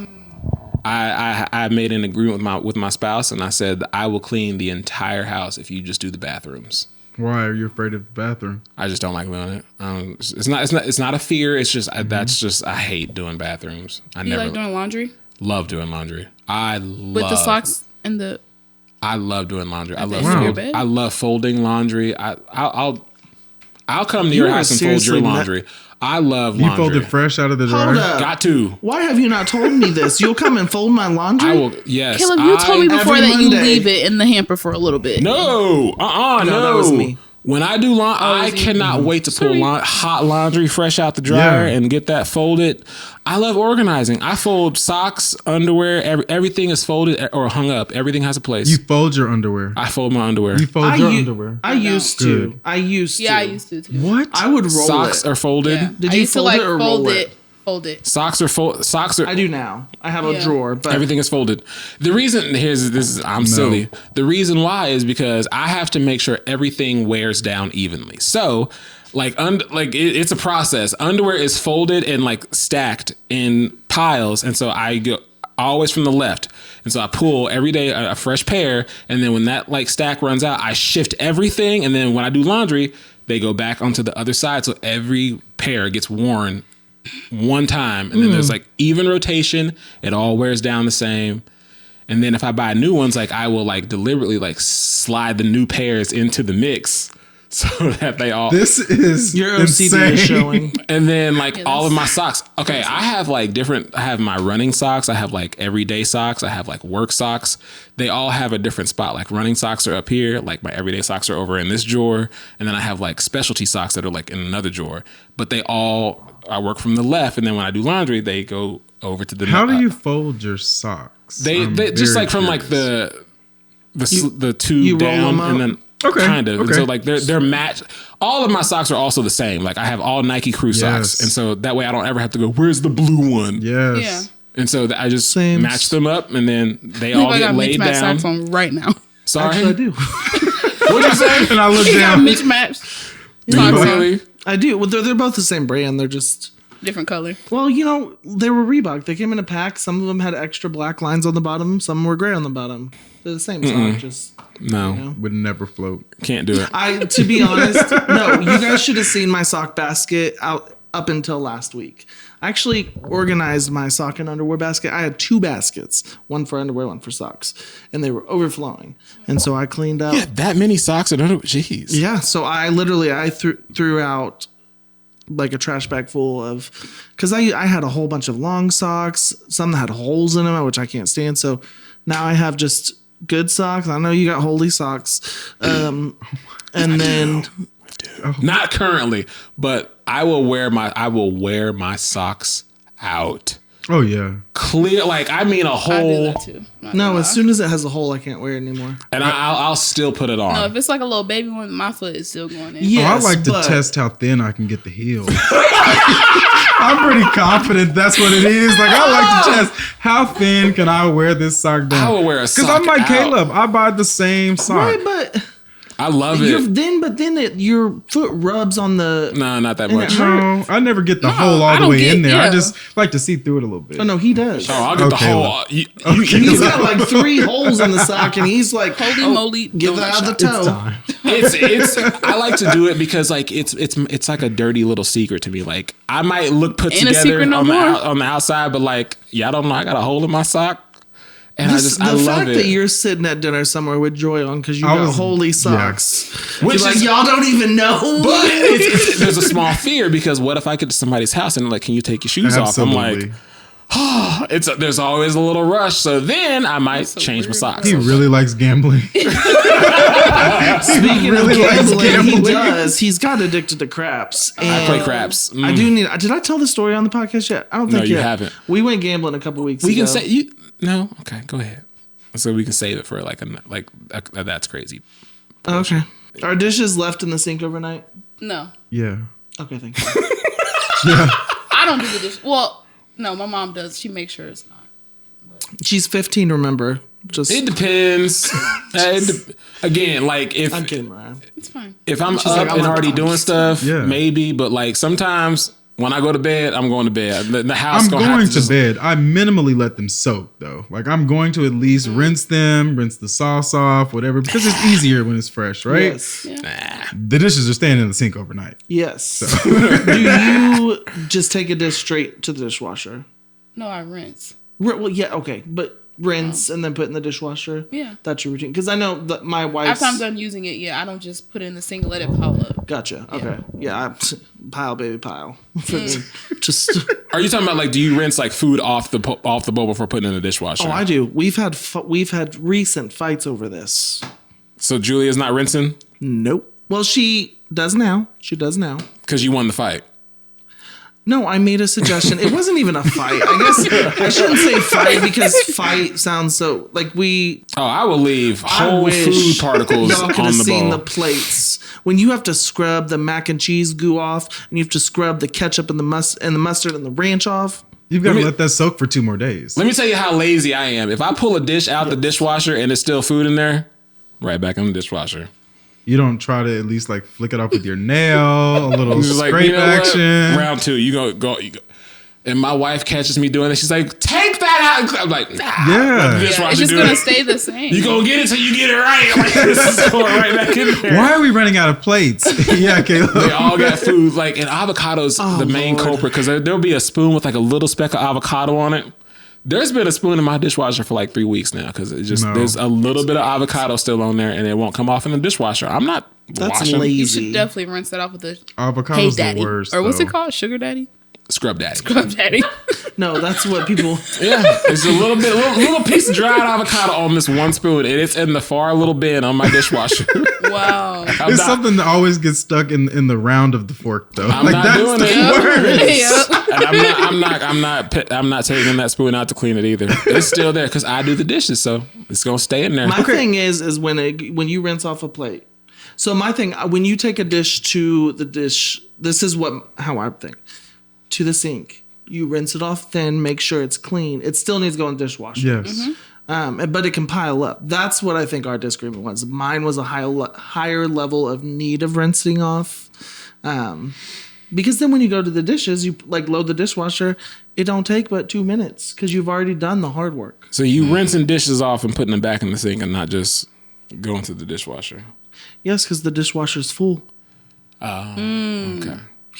I made an agreement with my spouse, and I said that I will clean the entire house if you just do the bathrooms. Why are you afraid of the bathroom? I just don't like doing it. It's not a fear. It's just that's just I hate doing bathrooms. I You never like doing laundry love doing laundry. with the socks and the. I love doing laundry. I love the edge of your fold, bed? I love folding laundry. I'll come to your are house and fold your seriously laundry. I love You laundry. fold it fresh out of the Hold dryer? up. Got to. Why have you not told me this? You'll come and fold my laundry? I will. Yes. Caleb, you told me before every that you Monday- leave it in the hamper for a little bit. No. No. that was me. When I do laundry, I was you? cannot wait to pull Sorry. hot laundry fresh out the dryer Yeah. and get that folded. I love organizing. I fold socks, underwear. Everything is folded or hung up. Everything has a place. You fold your underwear. I fold my underwear. You fold your underwear. I used to. Good. I used to. Yeah, I used to too. What? I would roll Socks it. are folded. Yeah. Did I you used to fold like it or fold roll it. it? Fold it. Socks are Socks are. I do now. I have a Yeah. drawer, but Everything is folded. The reason I'm silly. The reason why is because I have to make sure everything wears down evenly. So, it's a process. Underwear is folded and like stacked in piles, and so I go always from the left. And so I pull every day a fresh pair, and then when that like stack runs out, I shift everything, and then when I do laundry, they go back onto the other side, so every pair gets worn one time, and then there's like even rotation. It all wears down the same. And then if I buy new ones, like I will like deliberately like slide the new pairs into the mix so that they all. This is your OCD insane. is showing. And then like all of that's- my socks. Okay, I have like different. I have my running socks. I have like everyday socks. I have like work socks. They all have a different spot. Like running socks are up here. Like my everyday socks are over in this drawer. And then I have like specialty socks that are like in another drawer. But they all. I work from the left, and then when I do laundry, they go over to the. How do you fold your socks? They I'm just very like from like curious. the two you roll down them up? and then Okay, kind of. And okay. so like they're matched. All of my socks are also the same. Like I have all Nike Crew socks, Yes. and so that way I don't ever have to go. Where's the blue one? Yes. Yeah. And so I just Same. match them up, and then they I all got get laid mismatched down. socks on right now. Sorry, Actually, I do. what'd you say? And I look You got down. mismatched Do you socks on. really? I do. Well, they're both the same brand. They're just. Different color. Well, they were Reebok. They came in a pack. Some of them had extra black lines on the bottom. Some were gray on the bottom. They're the same sock. Just No, Would never float. can't do it. to be honest, no. You guys should have seen my sock basket out up until last week. I actually organized my sock and underwear basket. I had 2 baskets, one for underwear, one for socks, and they were overflowing. And so I cleaned up. Yeah, that many socks and under. Jeez. Yeah, so I threw out like a trash bag full of, because I had a whole bunch of long socks, some that had holes in them, which I can't stand. So now I have just good socks. I know you got holy socks, and then Not currently, but I will wear my socks out. Oh yeah. Clear, like I mean a I do whole, that too. Not no, gonna as lie. soon as it has a hole, I can't wear it anymore. and I'll still put it on. No, if it's like a little baby one, my foot is still going in. Yes, I like to but- test how thin I can get the heel. I'm pretty confident that's what it is. Like I like to test how thin can I wear this sock down. I will wear a Because sock I'm like out. Caleb. I buy the same sock. Right, but I love you're, it. your foot rubs on the. No, not that And much. it No, I never get the hole I all the don't way get- in there. I yeah. just like to see through it a little bit. Oh no, he does. Oh, I'll get the Okay, whole. well. He's got like 3 holes in the sock, and he's like, Holy moly, give donut that out the shop. toe. Time. It's I like to do it because like it's like a dirty little secret to me. Like I might look put Ain't a together secret no on more. on the outside, but like y'all don't know I got a hole in my sock. And I the love fact it. that you're sitting at dinner somewhere with Joy on because you got holy socks. Which You're like, is- y'all don't even know. But there's a small fear because what if I get to somebody's house and they're like, can you take your shoes off? I'm like, there's always a little rush. So then I might change my socks. He really likes gambling. Speaking really of likes gambling, he gambling. does. He's got addicted to craps. I And play craps. I do need. Did I tell the story on the podcast yet? I don't think you yet. haven't. We went gambling a couple weeks We ago. can say you. No, okay, go ahead. So we can save it for that's crazy. Okay. Are dishes left in the sink overnight? No, Yeah. Okay, thank you. Yeah. I don't do the dish. Well, no, my mom does. She makes sure it's not. She's 15. Remember, just It depends. Again, like if I'm kidding, Mariah. It's fine. if I'm up like, I'm and like, already I'm doing just- stuff, Yeah. maybe. But like sometimes when I go to bed, I'm going to bed. The house I'm gonna going have to just- bed. I minimally let them soak though. Like I'm going to at least rinse them, rinse the sauce off, whatever, because it's easier when it's fresh, right? Yes. The dishes are staying in the sink overnight. Yes. Do you just take a dish straight to the dishwasher? No, I rinse. Well, yeah, okay, but rinse and then put in the dishwasher. Yeah. That's your routine. Because I know that my wife's. After I'm done using it, I don't just put it in the sink and let it pile up. Gotcha. Okay. Yeah. Pile, baby, pile. For me. Just. Are you talking about like do you rinse like food off the bowl before putting it in the dishwasher? Oh, I do. We've had recent fights over this. So Julia's not rinsing Nope. Well, she does now. because you won the fight. No, I made a suggestion. It wasn't even a fight. I guess I shouldn't say fight because fight sounds so like we. Oh, I will leave I whole wish food particles y'all could on have the seen bowl. the plates when you have to scrub the mac and cheese goo off, and you have to scrub the ketchup and the mustard and the ranch off. You've got to me- let that soak for 2 more days. Let me tell you how lazy I am. If I pull a dish out the dishwasher and there's still food in there, right back in the dishwasher. You don't try to at least like flick it off with your nail, a little It's like, scrape you know what? action. Round 2, you go. And my wife catches me doing it. She's like, "Take that out." I'm like, "Nah." Yeah. Let the Yeah, dishwasher it's just do gonna it. stay the same. You gonna get it till you get it right. Like, this is going right back in there. Why are we running out of plates? Yeah, Caleb. They all got food. Like, and avocado's the main Lord. culprit because there'll be a spoon with like a little speck of avocado on it. There's been a spoon in my dishwasher for like 3 weeks now because it just No. there's a little bit of avocado still on there and it won't come off in the dishwasher. I'm not That's washing. lazy. You should definitely rinse that off with the Avocado's Hey the Daddy, worst. or what's though. it called? Sugar Daddy, Scrub daddy. Scrub Daddy. No, that's what people. Yeah, it's a little piece of dried avocado on this one spoon, and it's in the far little bin on my dishwasher. Wow. I'm It's not- something that always gets stuck in the round of the fork, though. I'm not doing it. Yeah. And I'm not taking that spoon out to clean it either. It's still there because I do the dishes, so it's gonna stay in there. My thing is when you rinse off a plate. So my thing, when you take a dish to the dish, this is how I think. To the sink, you rinse it off thin, make sure it's clean. It still needs to go in the dishwasher. Yes. But it can pile up. That's what I think our disagreement was. Mine was a higher level of need of rinsing off. Because then when you go to the dishes, you like load the dishwasher. It don't take but 2 minutes because you've already done the hard work. So you rinsing dishes off and putting them back in the sink and not just going to the dishwasher. Yes, because the dishwasher's full. Okay.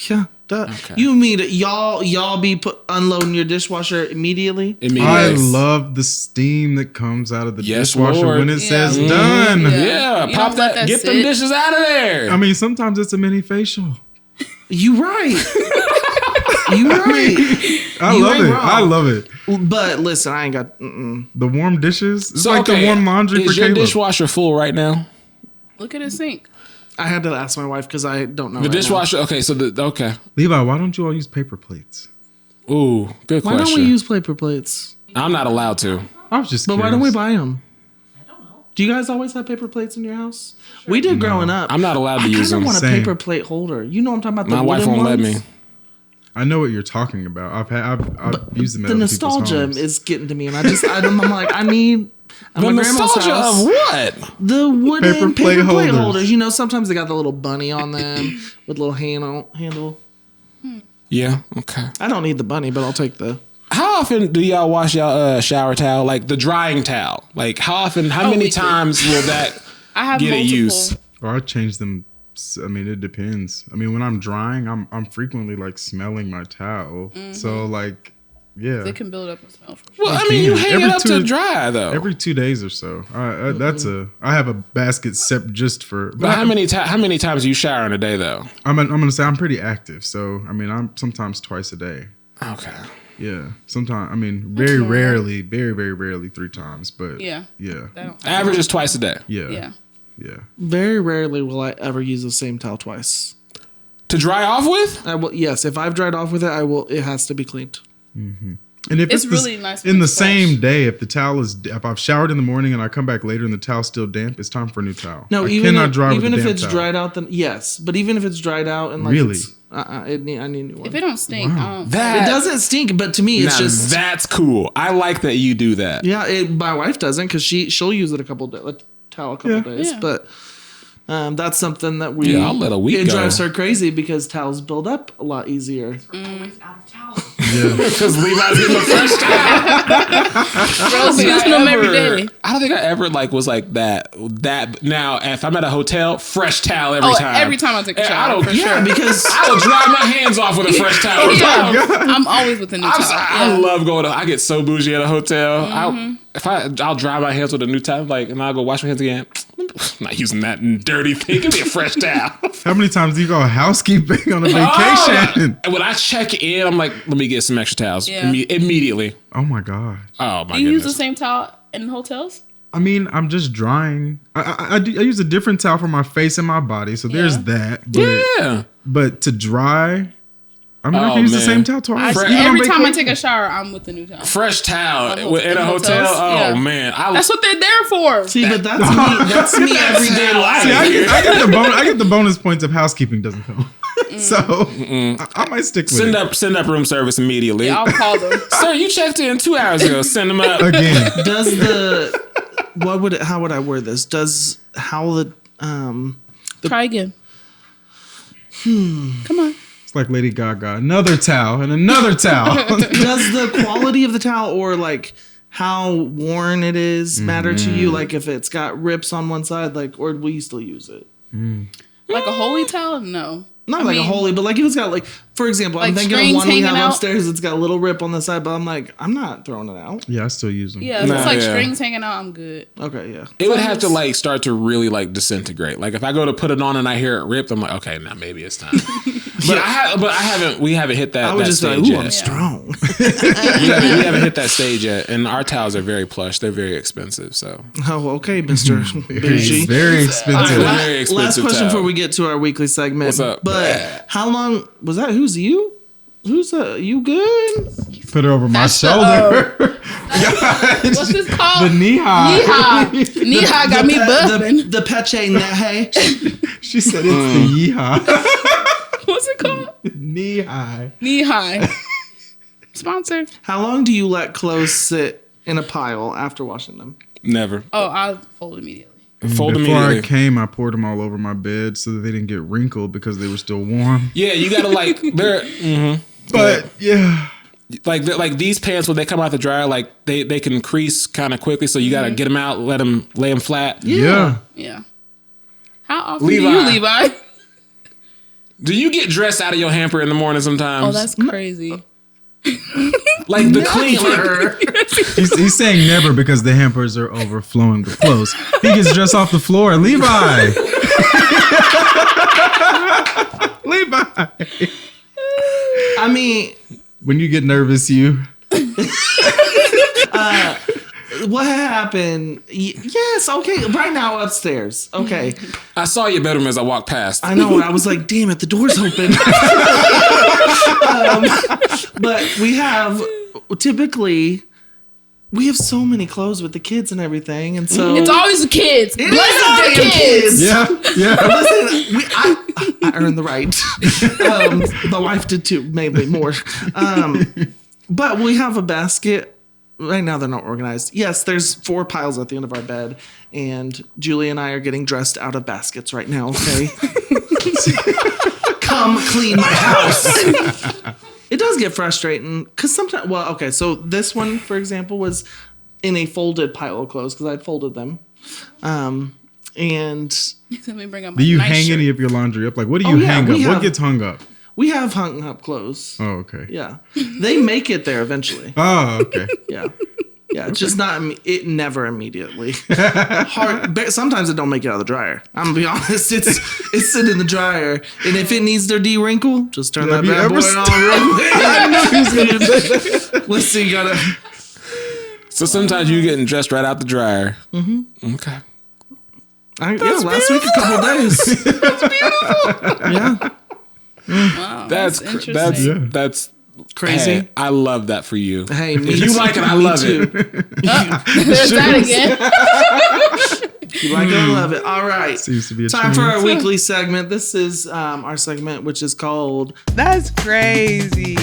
Yeah. Duh. Okay. You mean y'all be unloading your dishwasher immediately? I Yes. love the steam that comes out of the Yes, dishwasher Lord. when it says Yeah. done. Yeah, You pop don't let that. that Get them sit. dishes out of there. I mean, sometimes it's a mini facial. You right. You right. I You love ain't it. wrong. I love it. But listen, I ain't got. The warm dishes. It's So, like okay, the warm laundry for is your Caleb. dishwasher full right now? Look at his sink. I had to ask my wife because I don't know. The right dishwasher. Okay, so okay. Levi, why don't you all use paper plates? Ooh, good now. Why question. don't we use paper plates? I'm not allowed to. I was just But curious. why don't we buy them? Do you guys always have paper plates in your house? We did growing up. I'm not allowed to I use kind of them. want a Same. paper plate holder. You know what I'm talking about? The My wife wooden won't let ones? me. I know what you're talking about. I've used them at The other people's nostalgia homes. is getting to me, and I'm like, I need. At The my grandma's nostalgia house, of what? the wooden Paper paper plate plate holders. holders. You know, sometimes they got the little bunny on them with a little handle. Yeah. Okay. I don't need the bunny, but I'll take the. How often do y'all wash y'all shower towel? Like the drying towel. Like how often? How many weekly. times will that I have get a multiple. use? Or I change them. I mean, it depends. I mean, when I'm drying, I'm frequently like smelling my towel. So like, Yeah. They can build up a smell. For Well, I mean, you hang it Every up to dry though. Every 2 days or so. I have a basket set just for. But how many times do you shower in a day though? I'm gonna say I'm pretty active, so I mean I'm sometimes twice a day. Okay. Yeah, sometimes I mean very rarely 3 times, but Yeah. Average is twice a day. Yeah. Very rarely will I ever use the same towel twice. To dry off with? I will. Yes, if I've dried off with it, I will. It has to be cleaned. And if It's really nice in when the it's fresh. same day, if I've showered in the morning and I come back later and the towel's still damp, it's time for a new towel. No, I even cannot if, dry with even a if damp it's towel. dried out, then yes. But even if it's dried out and like Really? it's, I need a new one. If it don't stink, I don't. That It doesn't stink, but to me, it's now, just that's cool. I like that you do that. yeah. My wife doesn't because she'll use it a couple days, towel a couple days, Yeah. but. That's something that we. Yeah, I'll let a week It go. drives her crazy because towels build up a lot easier. Always out of towels. Because Levi's getting a fresh towel. Rose using them every day. I don't think I ever was like that. Now, if I'm at a hotel, fresh towel every time. Every time I take a Yeah, shower, I don't- for Yeah, sure. because I will dry my hands off with a fresh towel. Yeah. I'm always with a new towel. I Yeah. love going to. I get so bougie at a hotel. Mm-hmm. I'll dry my hands with a new towel, and I'll go wash my hands again. I'm not using that dirty thing. Give me a fresh towel. How many times do you go housekeeping on a vacation? When I check in, I'm like, let me get some extra towels Yeah. immediately. Oh my god. Oh my Do you use the goodness. same towel in hotels? I mean, I'm just drying. I use a different towel for my face and my body, so there's Yeah. that. But, Yeah. but to dry, I mean, I Oh, can use the man. same towel twice. Fresh- even on Every time I vacation. take a shower, I'm with the new towel. Fresh towel in in a hotel. hotels? Oh Yeah. man, That's what they're there for. see, but that's me. That's me everyday life. See, I get the bonus points if housekeeping doesn't come. So I might stick with it. send up room service immediately. Yeah, I'll call them. Sir, you checked in 2 hours ago. Send them up. Again. Does how would I word this? Does how the Try again. Come on. It's like Lady Gaga. Another towel and another towel. does the quality of the towel or like how worn it is matter to you? Like if it's got rips on one side, like, or will you still use it? Like a holy towel? No. Not I like mean- a holy, but like if it's got like, for example, I'm Like thinking of strings one we have hanging out? upstairs. It's got a little rip on the side, but I'm like, I'm not throwing it out. Yeah, I still use them. Yeah, if Nah, it's like yeah. strings hanging out, I'm good. Okay, yeah. It would have to start to really disintegrate. Like if I go to put it on and I hear it ripped, I'm like, okay, now maybe it's time. We haven't hit that. I would that just be like, stage ooh, yet. I'm strong. we haven't hit that stage yet, and our towels are very plush. They're very expensive. So Oh, okay, Mr. It's Bougie. very expensive. Very expensive Last question towel. before we get to our weekly segment. What's up? But how long was that? Who's you? Who's you good? Put it over my shoulder. What's this called? The knee high. Knee-high. Knee-high got me buzzing. The peche nehe. She said it's the yeehaw. What's it called? Knee high. Knee-high. Sponsored. How long do you let clothes sit in a pile after washing them? never Oh, I'll fold immediately. fold Before immediately. I came, I poured them all over my bed so that they didn't get wrinkled because they were still warm. Yeah, you gotta they're But yeah, like these pants when they come out the dryer, like they can crease kind of quickly. So you gotta get them out, lay them flat. yeah. Yeah. How often Levi. do you, Levi? Do you get dressed out of your hamper in the morning sometimes? Oh, that's crazy. like the clean. Like, He's saying never because the hampers are overflowing with clothes. He gets dressed off the floor. Levi. Levi. I mean, When you get nervous, you. what happened? Yes, okay. Right now upstairs. Okay. I saw your bedroom as I walked past. I know. I was like, damn it, the door's open. But we have so many clothes with the kids and everything, and so It's always the kids. It Bless is all the damn kids. Yeah. Listen, I earned the right. The wife did too, maybe more. But we have a basket. Right now they're not organized. Yes, there's 4 piles at the end of our bed, and Julie and I are getting dressed out of baskets right now. Okay, come clean my house. It does get frustrating because sometimes. Well, okay, so this one, for example, was in a folded pile of clothes because I'd folded them, and Let me bring up my Do you nice hang shirt. any of your laundry up? Like, what do you Oh, yeah, hang we up? What have- gets hung up? We have hung up clothes. Oh, okay. Yeah. They make it there eventually. Oh, okay. Yeah. Yeah, it's just not, it never immediately. Hard. Sometimes it don't make it out of the dryer. I'm going to be honest. It's sitting in the dryer. And if it needs their de-wrinkle, just turn that bad boy on real quick. Let's see, you got to. So sometimes you getting dressed right out the dryer. Mm-hmm. Okay. Last week, a couple days. That's beautiful. Yeah. Wow, That's interesting. that's Crazy. Hey, I love that for you. Hey, me if you like it, I love it. There's that again. You like it, I love it. All right. Seems to be a Time for trend. our weekly segment. This is our segment, which is called That's crazy.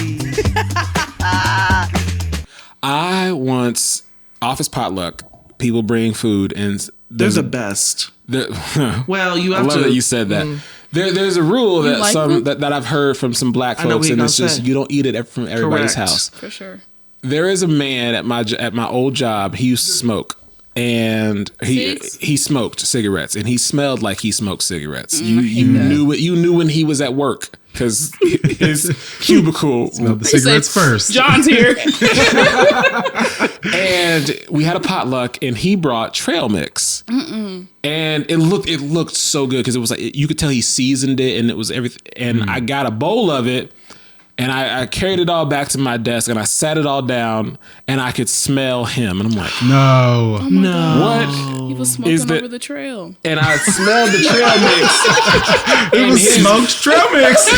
I once office potluck. People bring food and they're the best. Well, you I have love to. that you said that. There's a rule that like them? that I've heard from some black I know what folks, you're and gonna it's just say. you don't eat it from everybody's Correct. house. For sure. There is a man at my old job. He used to smoke, and he smoked cigarettes, and he smelled like he smoked cigarettes. You knew it. You knew when he was at work because his cubicle. Smell the cigarettes first. John's here. And we had a potluck, and he brought trail mix, and it looked so good because it was like you could tell he seasoned it, and it was everything. And I got a bowl of it, and I carried it all back to my desk, and I sat it all down, and I could smell him, and I'm like, No. what? He was smoking over the trail. And I smelled the trail mix. It was smoked trail mix.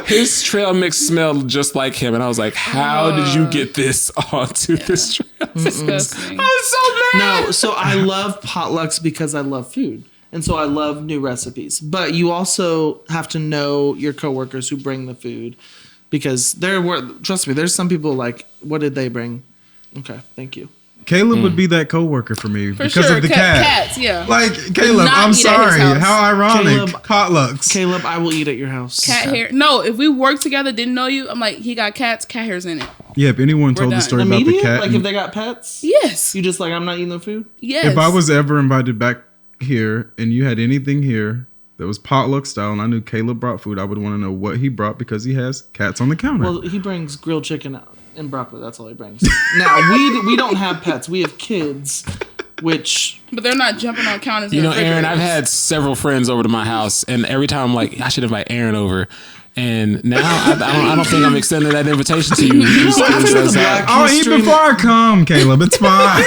His trail mix smelled just like him, and I was like, how did you get this onto this trail? Disgusting. I was so mad. No, so I love potlucks because I love food. And so I love new recipes. But you also have to know your coworkers who bring the food because trust me, there's some people like, what did they bring? Okay, thank you. Caleb would be that coworker for me For because sure. of the cat. Cats, yeah. Like, Caleb, not I'm eat at his sorry. house. How ironic. Caleb- Potlucks. Caleb, I will eat at your house. Cat hair. No, if we work together, didn't know you, I'm like, he got cat hairs in it. Yeah, if anyone told the done. story about the Immediate? cat. Like if they got pets? Yes. You just like, I'm not eating the food? Yes. If I was ever invited back here and you had anything here that was potluck style and I knew Caleb brought food, I would want to know what he brought because he has cats on the counter. Well, he brings grilled chicken and broccoli. That's all he brings. Now, we don't have pets. We have kids, which... But they're not jumping on counters. You and know, Aaron, I've refrigerators. had several friends over to my house, and every time I'm like, I should invite Aaron over. And now I don't think I'm extending that invitation to you. I'll eat before I come, Caleb. It's fine.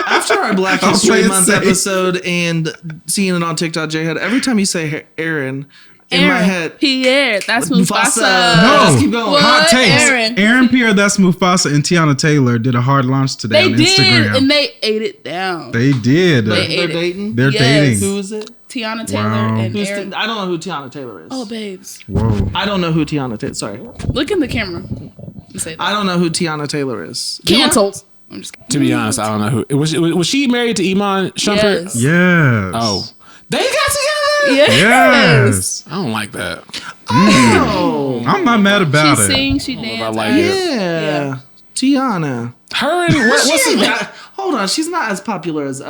After our Black I'll play History it Month safe. episode and seeing it on TikTok, J-Head, every time you say Aaron, in my head... Pierre, that's Mufasa. No. Let's keep going. What? Hot takes. Aaron. Aaron Pierre, that's Mufasa, and Tiana Taylor did a hard launch today They on did, Instagram. and they ate it down. They did. They They're ate it. dating? They're Yes. dating. Who is it? Tiana Taylor Wow. and Who's Aaron. I don't know who Tiana Taylor is. Oh, babes. Whoa. I don't know who Tiana Taylor... Sorry. Look in the camera and say that. I don't know who Tiana Taylor is. Canceled. I'm just kidding. To be honest, I don't know who. Was she married to Iman Shumpert? Yes. Yes. Oh. They got together? Yes. Yes. I don't like that. Oh. I'm not mad about She it. sings, she I dances. like it. Yeah. Tiana. Her and what's She's the not, hold on. She's not as popular as...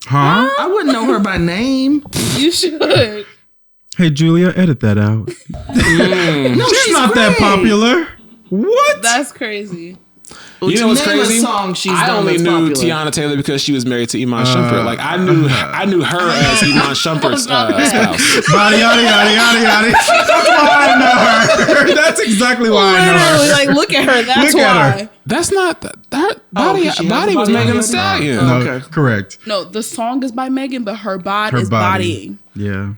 Huh? I wouldn't know her by name. You should. Hey, Julia, edit that out. No, She's not that popular. What? That's crazy. You know what's Name a crazy? song she's I done only that's knew popular. Tiana Taylor because she was married to Iman Shumpert. Like I knew her as Iman Shumpert's spouse. Body, yada, yada, yada, yada. That's why I know her. That's exactly why I know Literally, her. like, look at her. That's Look at why. her. That's not that body. 'cause she has Body a was body Megan on Thee it? Stallion. No, Okay. correct. No, the song is by Megan, but her bod Her is body. bodying. Yeah.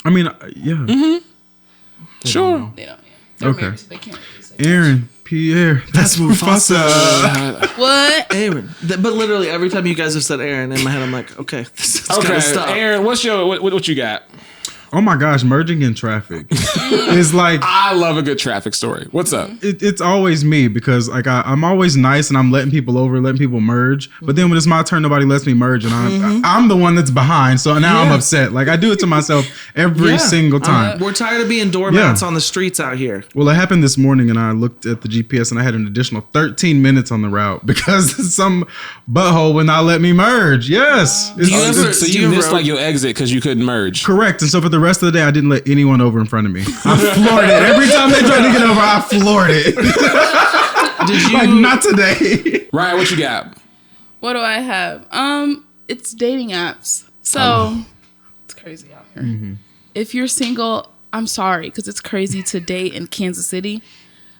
I mean, yeah. Sure. They don't. They're Okay. married, so they can't really say. Aaron, Pierre, that's Mufasa. What? Aaron. But literally every time you guys have said Aaron in my head, I'm like, okay, this is Okay, gotta stop. Aaron, what's your what you got? Oh my gosh, merging in traffic. is like I love a good traffic story. What's up? it's always me because like I'm always nice and I'm letting people over, letting people merge. But then when it's my turn, nobody lets me merge, and I'm the one that's behind. So now I'm upset. Like I do it to myself every single time. We're tired of being doormats on the streets out here. Well, it happened this morning, and I looked at the GPS, and I had an additional 13 minutes on the route because some butthole would not let me merge. Yes. So you missed like your exit because you couldn't merge. Correct. And so for the rest of the day, I didn't let anyone over in front of me. I floored it. Every time they tried to get over, I floored it. Did you? Like, not today. Ryan, what you got? What do I have? It's dating apps. So it's crazy out here. If you're single, I'm sorry, because it's crazy to date in Kansas City.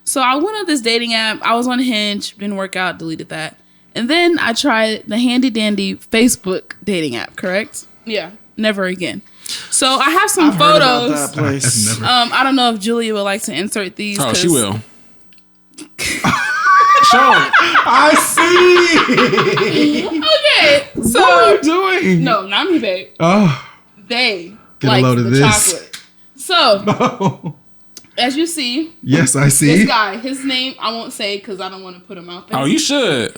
So I went on this dating app. I was on Hinge, didn't work out, deleted that. And then I tried the handy dandy Facebook dating app, correct? Yeah, never again. So I have some Heard about photos. that place. I don't know if Julia would like to insert these. Oh, she will. Show it. I see. Okay, so What are you doing? no, not me, babe. Oh, They Get a like load of the this. chocolate. So no. as you see, Yes, I see. this guy, his name I won't say because I don't want to put him out there. Oh, you should.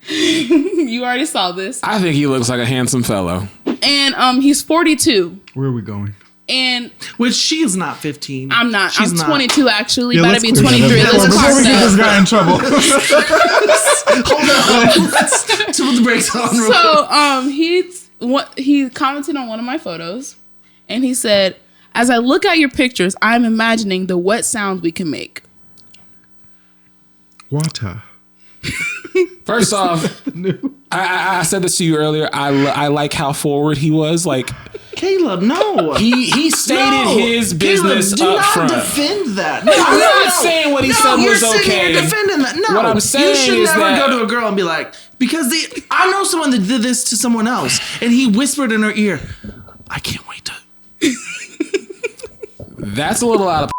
You already saw this, I think he looks like a handsome fellow. and he's 42, Where are we going? and Which she is not 15. I'm not. She's I'm not. 22 actually. Yeah, Better let's be clear 23. that up. There's a Before car we get this stop. guy in trouble. To put the brakes on. real quick. So he commented on one of my photos, and he said, "As I look at your pictures, I'm imagining the wet sounds we can make." Water. First off, I said this to you earlier. I like how forward he was. Like Caleb, no. he stated No. his business Caleb, do up not front. defend that. I'm not saying what he said you're was sitting okay. here defending that. No, What I'm saying you should is never that- go to a girl and be like, because I know someone that did this to someone else, and he whispered in her ear, "I can't wait to." That's a little out of.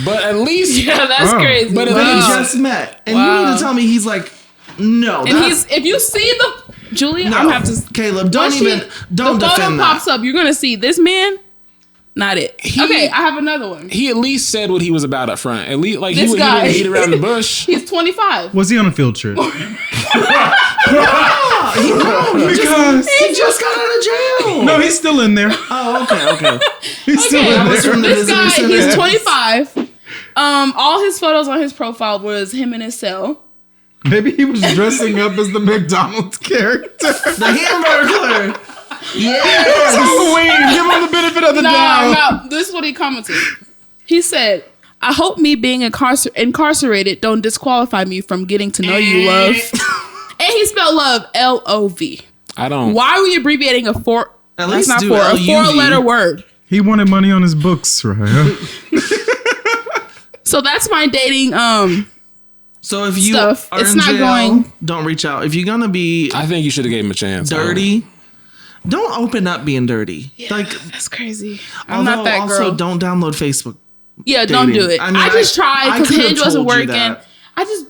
But at least Yeah, that's Wow. crazy. But They Wow. just met, and Wow. you need to tell me he's like, no. and if you see the Julia, no, I'm gonna have to. Caleb, don't When don't the photo defend pops that. up, you're gonna see this man. Not it. Okay, I have another one. he at least said what he was about up front. At least like This he guy. didn't beat around the bush. He's 25. Was he on a field trip? Because he just got out of jail. No, he's still in there. Oh, okay. He's still Okay, in was there. from the This visitor guy, center. he's 25. All his photos on his profile was him in his cell. Maybe he was dressing up as the McDonald's character. The Hamburglar. It's Halloween. Give him the benefit of the doubt. No, this is what he commented. He said, "I hope me being incarcerated don't disqualify me from getting to know you, love." And he spelled love L-O-V. I don't. Why were you abbreviating a four? At That's least not do four. A L-U-V. 4-letter word. He wanted money on his books, right? So that's my dating. So if you Stuff. are It's in not jail, going- don't reach out. If you're gonna be I think you should have gave him a chance. dirty, don't open up being dirty. Like, That's crazy. I'm not although that also girl. don't download Facebook. Yeah, don't do dating. it. I mean, I just tried I because could've Hinge wasn't told you working. that. I just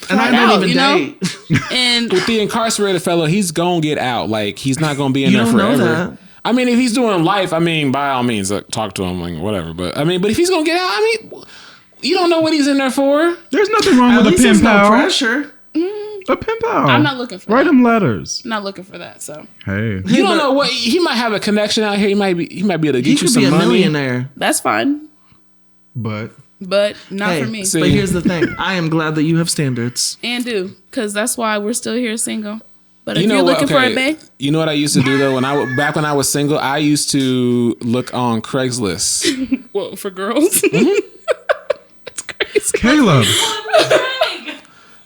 And I tried don't out, even you know? date. And With the incarcerated fellow, he's gonna get out. Like he's not gonna be in You there don't know forever. that. I mean, if he's doing life, I mean, by all means, talk to him, like whatever. But I mean, but if he's gonna get out, I mean, you don't know what he's in there for. There's nothing wrong At with a least pen there's no pal. pressure. A pen pal. I'm not looking for Write that. him letters. I'm not looking for that. So Hey. You don't know what he might have a connection out here. He might be able to He get you could some be a money. millionaire. that's fine, But but not Hey, for me. see- But here's the thing. I am glad that you have standards. And do because that's why we're still here single. But if You know you're what? looking for a bae, You know what I used to do though back when I was single, I used to look on Craigslist. well, for girls, Mm-hmm. it's crazy. Caleb.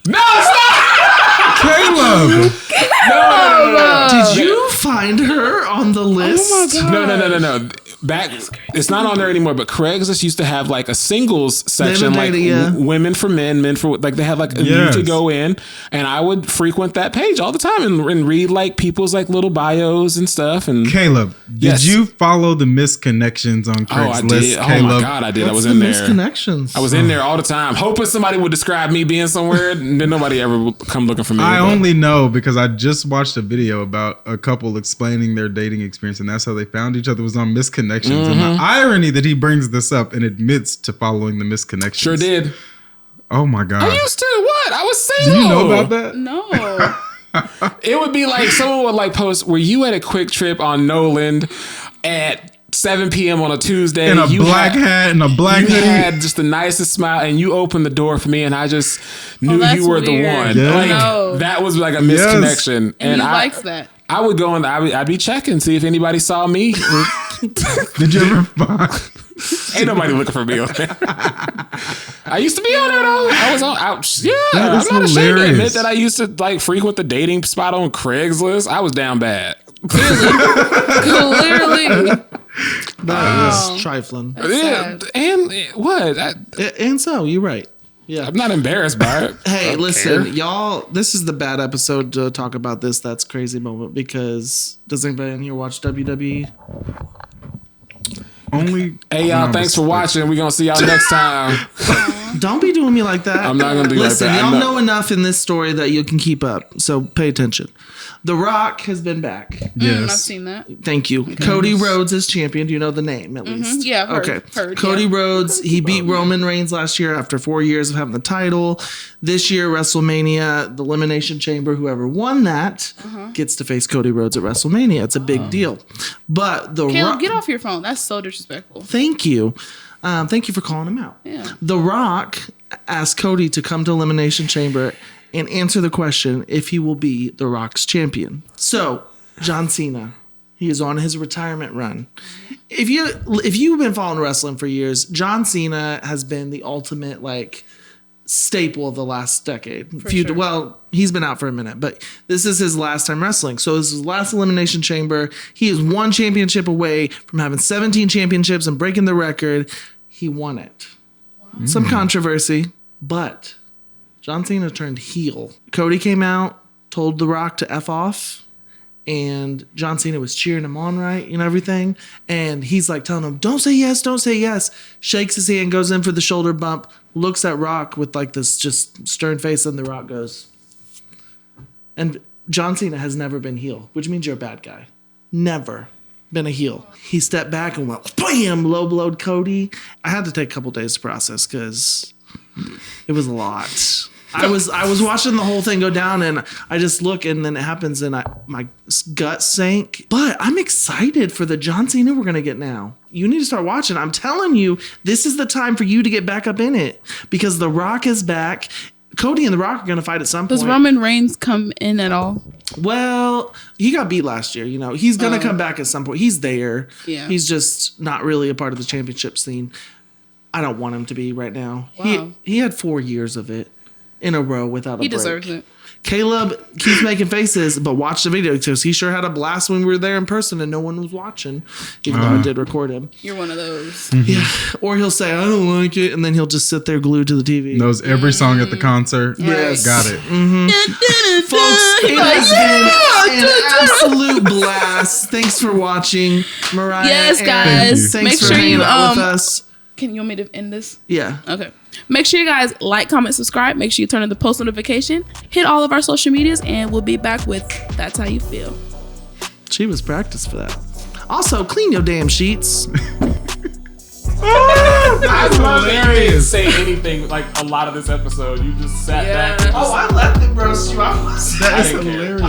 No, stop! Caleb. Did you find her on the list? Oh my God. No. Back, it's not on there anymore. But Craigslist used to have like a singles section, like dating, yeah. women for men, men for like they had like Yes. you could go in, and I would frequent that page all the time and read like people's like little bios and stuff. And Caleb, did Yes. you follow the misconnections on oh, I Craigslist? did. Oh Caleb? my God, I did. I was What's in the there. misconnections. I was in there all the time, hoping somebody would describe me being somewhere, and then nobody ever would come looking for me. I but- only know because I just watched a video about a couple explaining their dating experience, and that's how they found each other was on misconnections. And the irony that he brings this up and admits to following the misconnections. Sure did. Oh my God. I used to. What? I was single. Do you know about that? No. It would be like someone would like post, were you at a Quick Trip on Noland at 7 p.m. on a Tuesday? In a black hat and a black You hoodie. had just the nicest smile, and you opened the door for me, and I just knew that's you were the weird. one. Yeah. Like No. that was like a misconnection, And he likes that. I would go and I'd be checking, see if anybody saw me. Did you ever find? Ain't nobody looking for me on there. I used to be on there though. I was on. Yeah, That I'm is not ashamed to hilarious. admit that I used to like frequent the dating spot on Craigslist. I was down bad. Clearly. That is trifling. Yeah, sad. and what? And so, you're right. Yeah. I'm not embarrassed by it. Hey, I don't listen, care. y'all, this is the bad episode to talk about this That's Crazy moment because does anybody in here watch WWE? Only. Hey y'all, thanks for watching. We're gonna see y'all next time. Don't be doing me like that. I'm not gonna do Listen, like that. I y'all know. know enough in this story that you can keep up. So pay attention. The Rock has been back. Yes. I've seen that. Thank you. Cody Rhodes is champion. Do you know the name at least? Yeah, I've heard. Okay. Heard, Cody yeah. Rhodes, he beat Roman Reigns last year after 4 years of having the title. This year, WrestleMania, the Elimination Chamber, whoever won that gets to face Cody Rhodes at WrestleMania. It's a big deal. But the Caleb, Rock. get off your phone. That's so disrespectful. Thank you. Thank you for calling him out. Yeah. The Rock asked Cody to come to Elimination Chamber and answer the question if he will be The Rock's champion. So, John Cena, he is on his retirement run. If you've been following wrestling for years, John Cena has been the ultimate like staple of the last decade. sure. Well, he's been out for a minute, but this is his last time wrestling. So this is his last Elimination Chamber. He is one championship away from having 17 championships and breaking the record. He won it. Some controversy, but John Cena turned heel. Cody came out, told The Rock to F off, and John Cena was cheering him on, right, and everything. And he's like telling him, don't say yes, don't say yes. Shakes his hand, goes in for the shoulder bump, looks at Rock with like this just stern face, and The Rock goes. And John Cena has never been heel, which means you're a bad guy. Never been a heel. He stepped back and went, bam, low blowed Cody. I had to take a couple days to process because it was a lot. I was watching the whole thing go down, and I just look, and then it happens, and my gut sank. But I'm excited for the John Cena we're gonna get now. You need to start watching. I'm telling you, this is the time for you to get back up in it because The Rock is back. Cody and The Rock are gonna fight at some point. Does Roman Reigns come in at all? Well, he got beat last year. You know, he's gonna come back at some point. He's there. Yeah. He's just not really a part of the championship scene. I don't want him to be right now. Wow. He had 4 years of it in a row without a break. He deserves it. Caleb keeps making faces, but watch the video because he sure had a blast when we were there in person and no one was watching, even though I did record him. You're one of those. Yeah. Or he'll say, I don't like it, and then he'll just sit there glued to the TV. Knows every song at the concert. Yes. Got it. Folks, it has been an absolute blast. Thanks for watching, Mariah. Yes, and guys. Thanks Make for sure hanging you out with us. Can you want me to end this? Yeah. Okay. Make sure you guys like, comment, subscribe. Make sure you turn on the post notification. Hit all of our social medias, and we'll be back with That's How You Feel. She was practiced for that. Also, clean your damn sheets. I love that you didn't say anything like a lot of this episode. You just sat back. Yeah. Oh, I let them roast you. That is didn't care. hilarious.